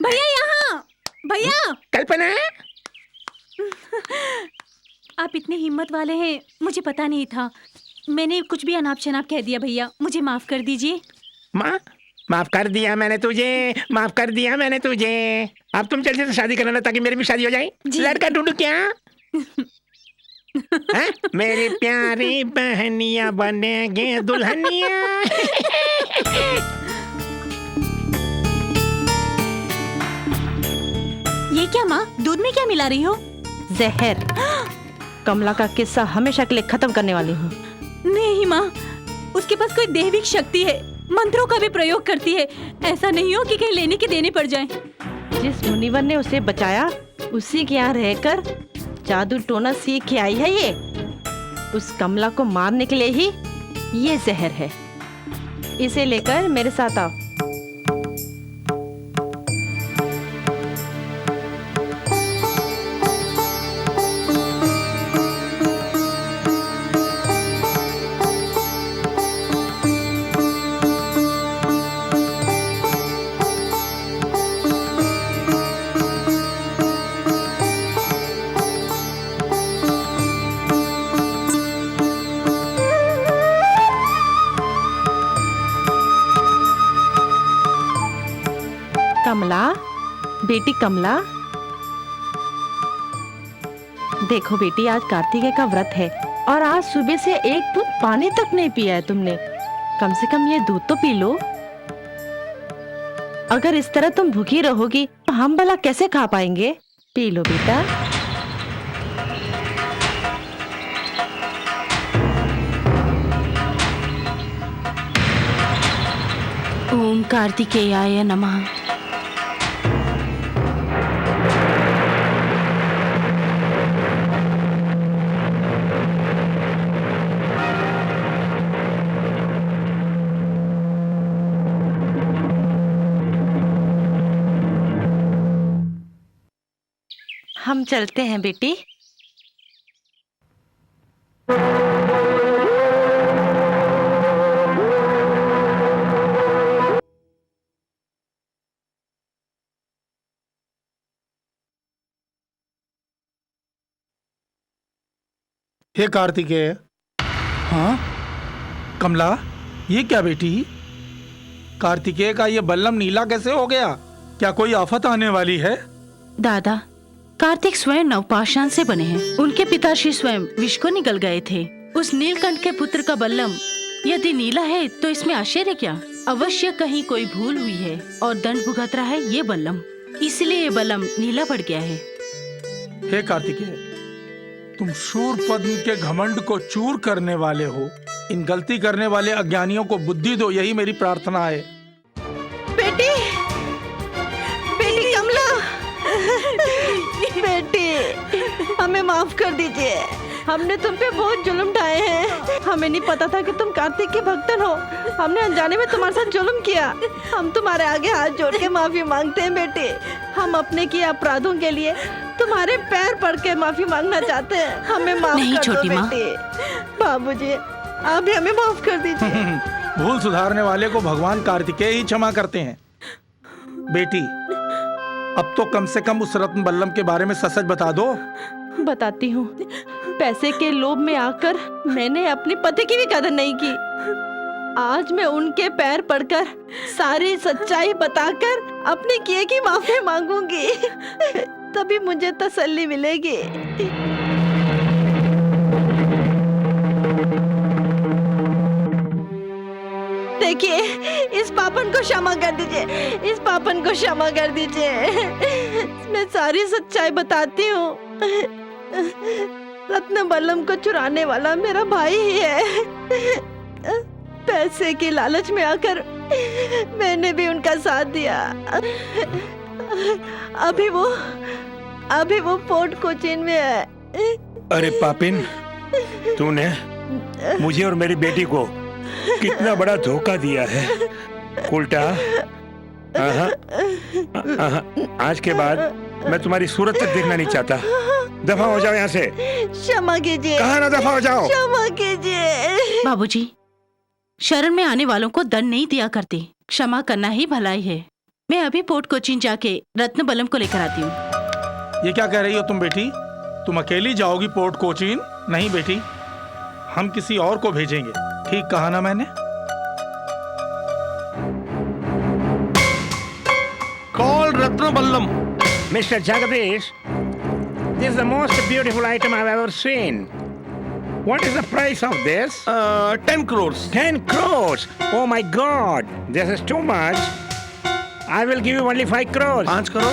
भैया यहाँ, भैया। कल्पना, आप इतने हिम्मत वाले हैं, मुझे पता नहीं था। मैंने कुछ भी अनाप शनाप कह दिया भैया, मुझे माफ कर दीजिए। माँ, माफ कर दिया मैंने तुझे, माफ कर दिया मैंने तुझे। अब तुम जल्दी से शादी करना ताकि मेरी भी शादी हो जाए। लड़का ढूंढू क्या? है? मेरी प्यारी बहनिया बनेगे दुल्हनिया। ये क्या माँ, दूध में क्या मिला रही हो? जहर। कमला का किस्सा हमेशा के लिए खत्म करने वाली हूँ। नहीं माँ, उसके पास कोई दैविक शक्ति है, मंत्रों का भी प्रयोग करती है। ऐसा नहीं हो कि कहीं लेने के देने पड़ जाए। जिस मुनिवर ने उसे बचाया, उसी के यहाँ रहकर जादू टोना सीख के आई है ये। उस कमला को मारने के लिए ही ये जहर है। इसे लेकर मेरे साथ आओ। कमला, बेटी कमला, देखो बेटी, आज कार्तिकेय का व्रत है और आज सुबह से एक बूंद पानी तक नहीं पिया है तुमने। कम से कम ये दूध तो पी लो। अगर इस तरह तुम भूखी रहोगी तो हम भला कैसे खा पाएंगे? पी लो बेटा। ओम कार्तिकेयाय नमः। हम चलते हैं बेटी। हे कार्तिकेय। हाँ कमला, ये क्या बेटी? कार्तिकेय का ये बल्लम नीला कैसे हो गया? क्या कोई आफत आने वाली है? दादा, कार्तिक स्वयं नवपाषाण से बने हैं। उनके पिताश्री स्वयं विष को निगल गए थे। उस नीलकंठ के पुत्र का बल्लम यदि नीला है तो इसमें आश्चर्य क्या? अवश्य कहीं कोई भूल हुई है और दंड भुगत रहा है ये बल्लम, इसलिए ये बल्लम नीला पड़ गया है। हे कार्तिकेय, तुम शूर पद्म के घमंड को चूर करने वाले हो। इन गलती करने वाले अज्ञानियों को बुद्धि दो, यही मेरी प्रार्थना है। बेटी, बेटी कमला, बेटी हमें माफ कर दीजिए। हमने तुम पे बहुत जुल्म ढाए हैं। हमें नहीं पता था कि तुम कार्तिक के भक्तन हो। हमने अनजाने में तुम्हारे साथ जुल्म किया। हम तुम्हारे आगे हाथ जोड़ के माफी मांगते हैं बेटे। हम अपने किए अपराधों के लिए तुम्हारे पैर पड़ के माफी मांगना चाहते हैं। हमें माफ नहीं, कर छोटी दो माँ। बेटे। बाबूजी, आप भी हमें माफ कर दीजिए। भूल सुधारने वाले को भगवान कार्तिकेय ही क्षमा करते हैं। बेटी, अब तो कम से कम उस रत्न बल्लम के बारे में सच बता दो। बताती हूँ। पैसे के लोभ में आकर मैंने अपने पति की भी कदर नहीं की। आज मैं उनके पैर पड़कर सारी सच्चाई बताकर अपने किए की माफी मांगूंगी। तभी मुझे तसल्ली मिलेगी। देखिए, इस पापन को क्षमा कर दीजिए। इस पापन को क्षमा कर दीजिए। मैं सारी सच्चाई बताती हूँ। रत्न बल्लम को चुराने वाला मेरा भाई ही है। पैसे की लालच में आकर मैंने भी उनका साथ दिया। अभी वो फोर्ट कोचीन में है। अरे पापिन, तूने मुझे और मेरी बेटी को कितना बड़ा धोखा दिया है। उल्टा आज के बाद मैं तुम्हारी सूरत तक देखना नहीं चाहता। दफा हो जाओ यहाँ से। क्षमा कीजिए। कहा ना दफा हो जाओ। क्षमा कीजिए। बाबूजी, शरण में आने वालों को दंड नहीं दिया करते। क्षमा करना ही भलाई है। मैं अभी पोर्ट कोचीन जाके रत्न बल्लम को लेकर आती हूँ। ये क्या कह रही हो तुम बेटी? तुम अकेली जाओगी पोर्ट कोचीन? नहीं बेटी, हम किसी और को भेजेंगे। ठीक कहा ना मैंने? Call Ratna Ballam. Mr. Jagadish, this is the most beautiful item I've ever seen. What is the price of this? 10 crores. 10 crores? Oh my God, this is too much. I will give you only 5 crores. 5 crore?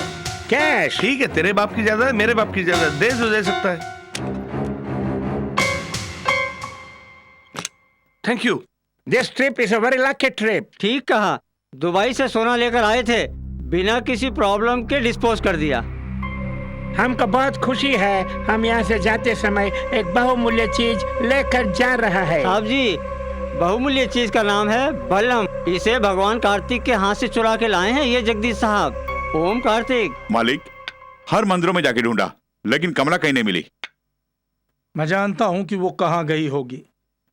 Cash. ठीक है, तेरे बाप की ज्यादा है, मेरे बाप की ज्यादा है। दे सकता है। Thank you. This trip is a very lucky trip. ठीक कहा। दुबई से सोना लेकर आए थे, बिना किसी प्रॉब्लम के डिस्पोज कर दिया। हमको बहुत खुशी है। हम यहाँ से जाते समय एक बहुमूल्य चीज लेकर जा रहा है। साहब जी, बहुमूल्य चीज का नाम है बल्लम। इसे भगवान कार्तिक के हाथ से चुरा के लाए हैं ये जगदीश साहब। ओम कार्तिक। मालिक, हर मंदिरों में जाके ढूंढा, लेकिन कमला कहीं नहीं मिली। मैं जानता हूँ कि वो कहाँ गई होगी।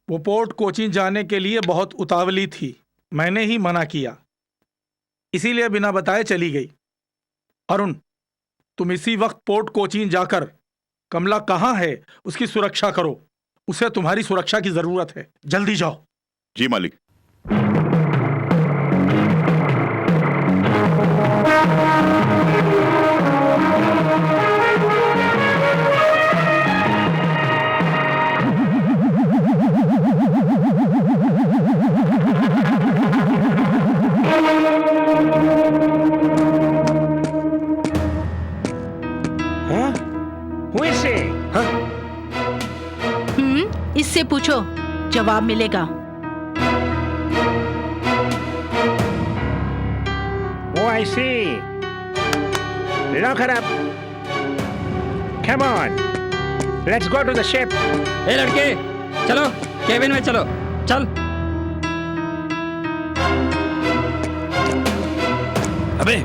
वो पोर्ट कोचीन जाने के लिए बहुत उतावली थी। मैंने ही मना किया, इसीलिए बिना बताए चली गई। अरुण, तुम इसी वक्त पोर्ट कोचीन जाकर कमला कहाँ है उसकी सुरक्षा करो। उसे तुम्हारी सुरक्षा की जरूरत है। जल्दी जाओ। जी मालिक। इससे पूछो, जवाब मिलेगा। Oh, I see. Lock her up. Come on. Let's go to the ship. ए लड़के, चलो केबिन में चलो। चल। अबे,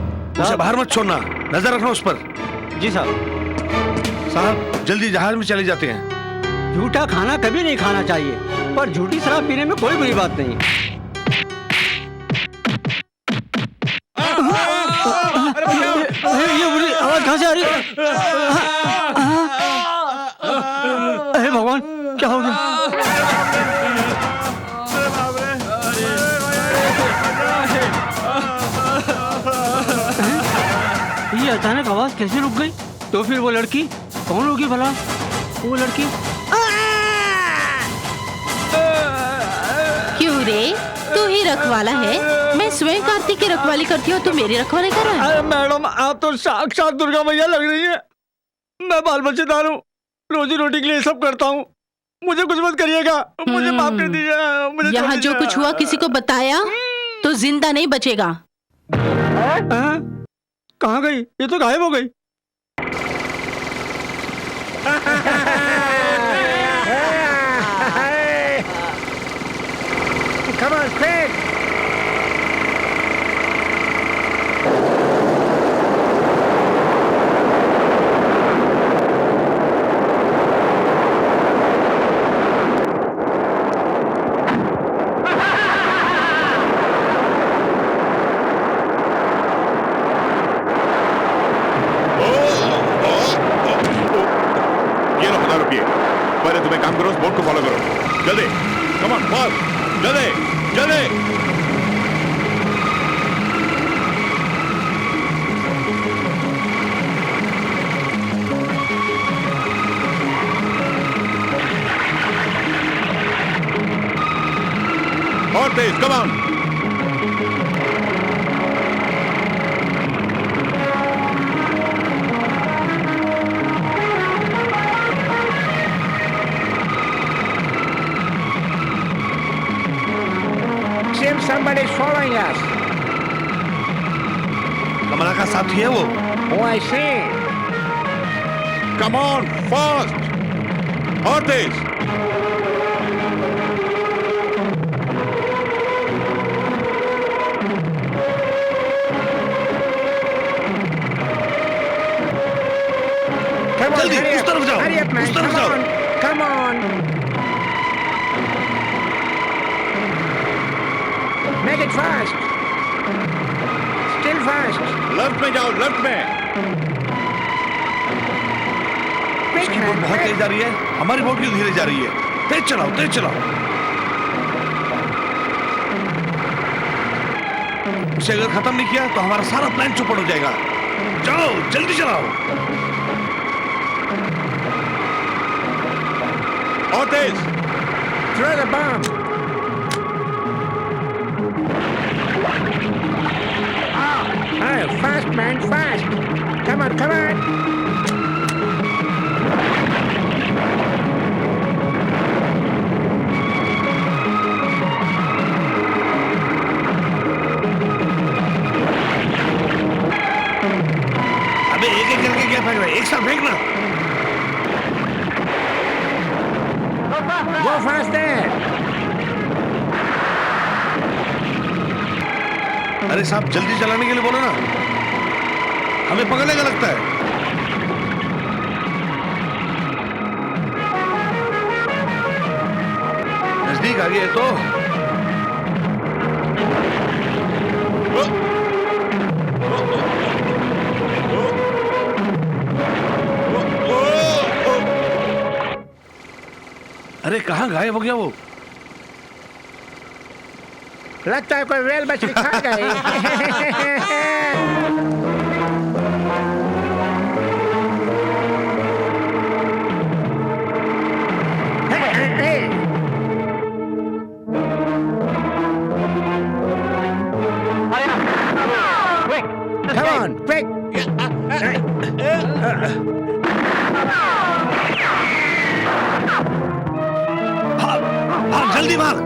उसे बाहर मत छोड़ना, नजर रखना उस पर। जी साहब। साहब, जल्दी जहाज में चले जाते हैं। झूठा खाना कभी नहीं खाना चाहिए, पर झूठी शराब पीने में कोई बुरी बात नहीं। ये बुरी आवाज कहाँ से आ रही है? अरे भगवान, क्या हो गया? अचानक आवाज कैसे रुक गई? तो फिर वो लड़की कौन होगी भला? वो लड़की क्यों रे, तू ही रखवाला है? मैं स्वयं कार्तिक की रखवाली करती हूँ, तू मेरी रखवाली कर रहा है? अरे मैडम, आप तो साक्षात दुर्गा मैया लग रही है। मैं बाल बच्चेदार हूँ, रोजी रोटी के लिए सब करता हूँ, मुझे कुछ मत करिएगा, मुझे माफ कर दीजिए। मुझे यहाँ जो कुछ हुआ किसी को बताया तो जिंदा नहीं बचेगा। कहाँ गई? ये तो गायब हो गई। Come on, quick! ये लो 1000 रुपये। पहले तुम्हें काम करो, उस बोट को फॉलो करो। जल्दी, कम ऑन, फास्ट, जल्दी, जल्दी। और तेज, come on. Seems somebody's following us. Kamala का साथी है वो। Oh, I see. Come on, fast, और तेज। Come on, जल्दी, hurry उस up. तरफ जाओ, Hurry up, man. उस तरफ Come जाओ। on. Come on. Make it fast. Still fast. Left में जाओ, लेफ्ट में। Quick, उसकी बोट बहुत तेज जा रही है, हमारी बोट क्यों धीरे जा रही है? तेज चलाओ, तेज चलाओ। उसे अगर खत्म नहीं किया तो हमारा सारा प्लान चौपट हो जाएगा। जाओ, जल्दी चलाओ। और तेज। Throw the bomb. Oh, fast, man, fast. Come on, come on. अबे एक-एक करके क्या फेंक रहे? एक साथ फेंकना। Go faster. अरे साहब, जल्दी चलाने के लिए बोलो ना, हमें पकड़ने का लगता है। नजदीक आ गए तो अरे कहाँ गायब हो गया वो? लगता है कोई वेल मछली खा गई। Come on, quick! भाग, जल्दी भाग।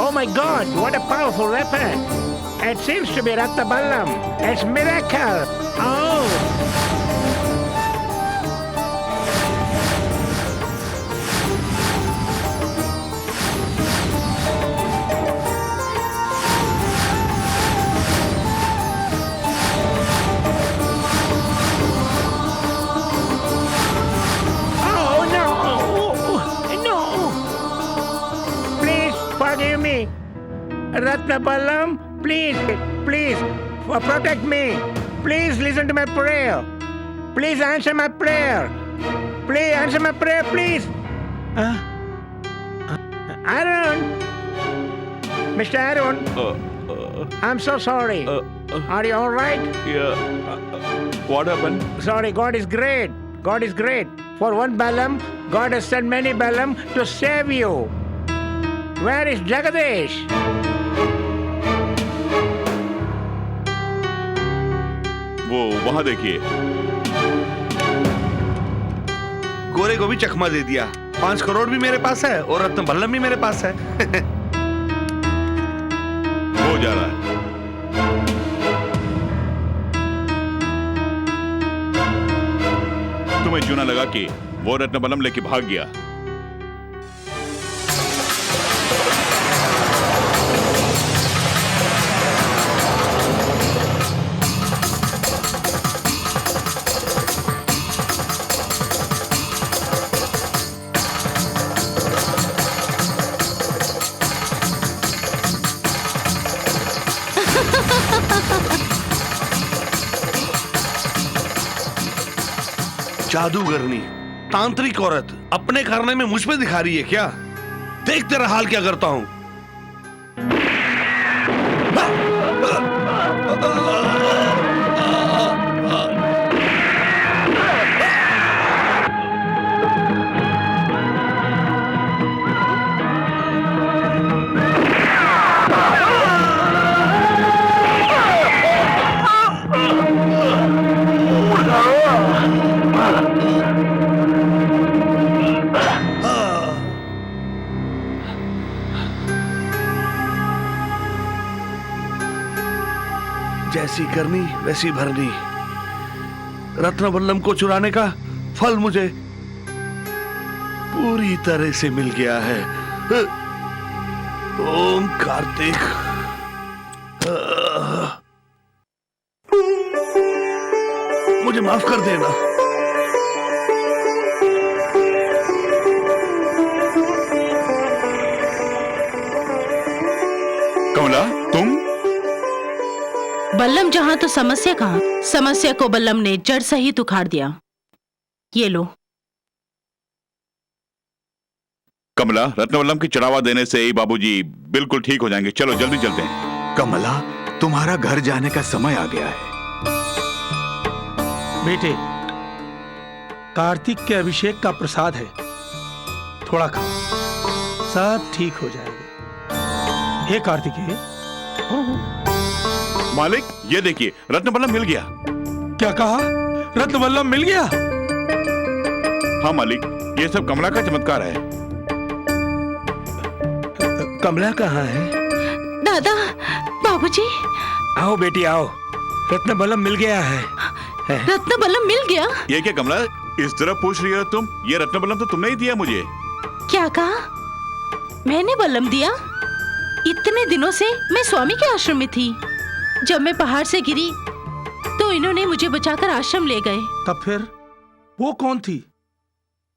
Oh my God, what a powerful weapon. It seems to be Ratnaballam. It's miracle. Oh. Forgive me, Ratnaballam. Please, protect me. Please listen to my prayer. Please answer my prayer. Please answer my prayer, please. Arun, Mr. Arun. I'm so sorry. Are you all right? Yeah. What happened? Sorry. God is great. God is great. For one Balam, God has sent many Balam to save you. Where is Jagadish? वो वहां देखिए। गोरे को भी चकमा दे दिया। 5 करोड़ भी मेरे पास है और रत्नबल्लम भी मेरे पास है। हो जा रहा है। तुम्हें चूना लगा कि वो रत्नबल्लम लेके भाग गया। जादूगरनी, तांत्रिक औरत अपने करने में मुझ पे दिखा रही है क्या? देख तेरा हाल क्या करता हूं। जैसी करनी वैसी भरनी। रत्नबल्लम को चुराने का फल मुझे पूरी तरह से मिल गया है। ओम कार्तिक। मुझे माफ कर देना। कमला, तुम? बल्लम जहां तो समस्या कहां। समस्या को बल्लम ने जड़ सहित उखाड़ दिया। ये लो। कमला, रत्नबल्लम की चढ़ावा देने से ही बाबूजी बिल्कुल ठीक हो जाएंगे। चलो जल्दी चलते हैं। कमला, तुम्हारा घर जाने का समय आ गया है। बेटे, कार्तिक के अभिषेक का प्रसाद है, थोड़ा खाओ, सब ठीक हो जाएगा। हे कार्तिकेय। मालिक, ये देखिए, रत्नबल्लम मिल गया। क्या कहा? रत्नबल्लम मिल गया? हाँ मालिक, ये सब कमला का चमत्कार है। कमला कहाँ है? दादा, बाबूजी। आओ बेटी आओ, रत्नबल्लम मिल गया है। रत्नबल्लम मिल गया? ये क्या कमला, इस तरह पूछ रही हो तुम? ये रत्नबल्लम तो तुमने ही दिया मुझे। क्या कहा? मैंने बल्लम दिया? इतने दिनों से मैं स्वामी के आश्रम में थी। जब मैं पहाड़ से गिरी तो इन्होंने मुझे बचाकर आश्रम ले गए। तब फिर वो कौन थी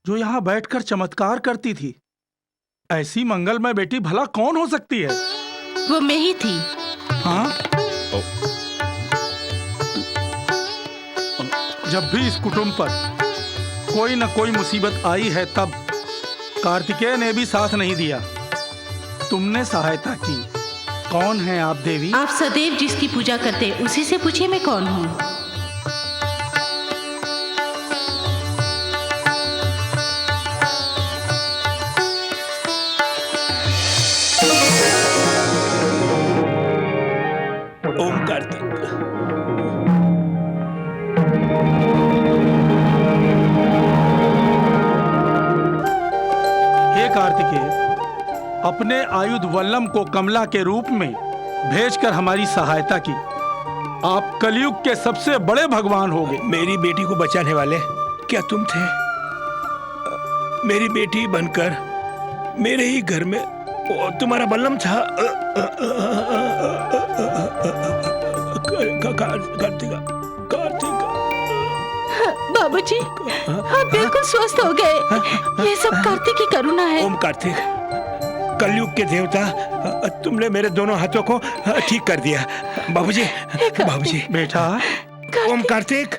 जो यहाँ बैठकर चमत्कार करती थी? ऐसी मंगलमय बेटी भला कौन हो सकती है? वो मैं ही थी। हाँ? जब भी इस कुटुंब पर कोई न कोई मुसीबत आई है तब कार्तिकेय ने भी साथ नहीं दिया, तुमने सहायता की। कौन है आप देवी? आप सदैव जिसकी पूजा करते उसी से पूछिए मैं कौन हूँ। ओम कार्तिक। हे कार्तिकेय, अपने आयुध वल्लम को कमला के रूप में भेजकर हमारी सहायता की। आप कलयुग के सबसे बड़े भगवान हो गए। मेरी बेटी को बचाने वाले क्या तुम थे? मेरी बेटी बनकर मेरे ही घर में तुम्हारा बल्लम था। कार्तिका, कार्तिका। बाबूजी, आप बिल्कुल स्वस्थ हो गए। ये सब कार्तिक की करुणा है। ओम कार्तिक, कलयुग के देवता, तुमने मेरे दोनों हाथों को ठीक कर दिया। बाबूजी, बाबूजी। बेटा। ओम कार्तिक।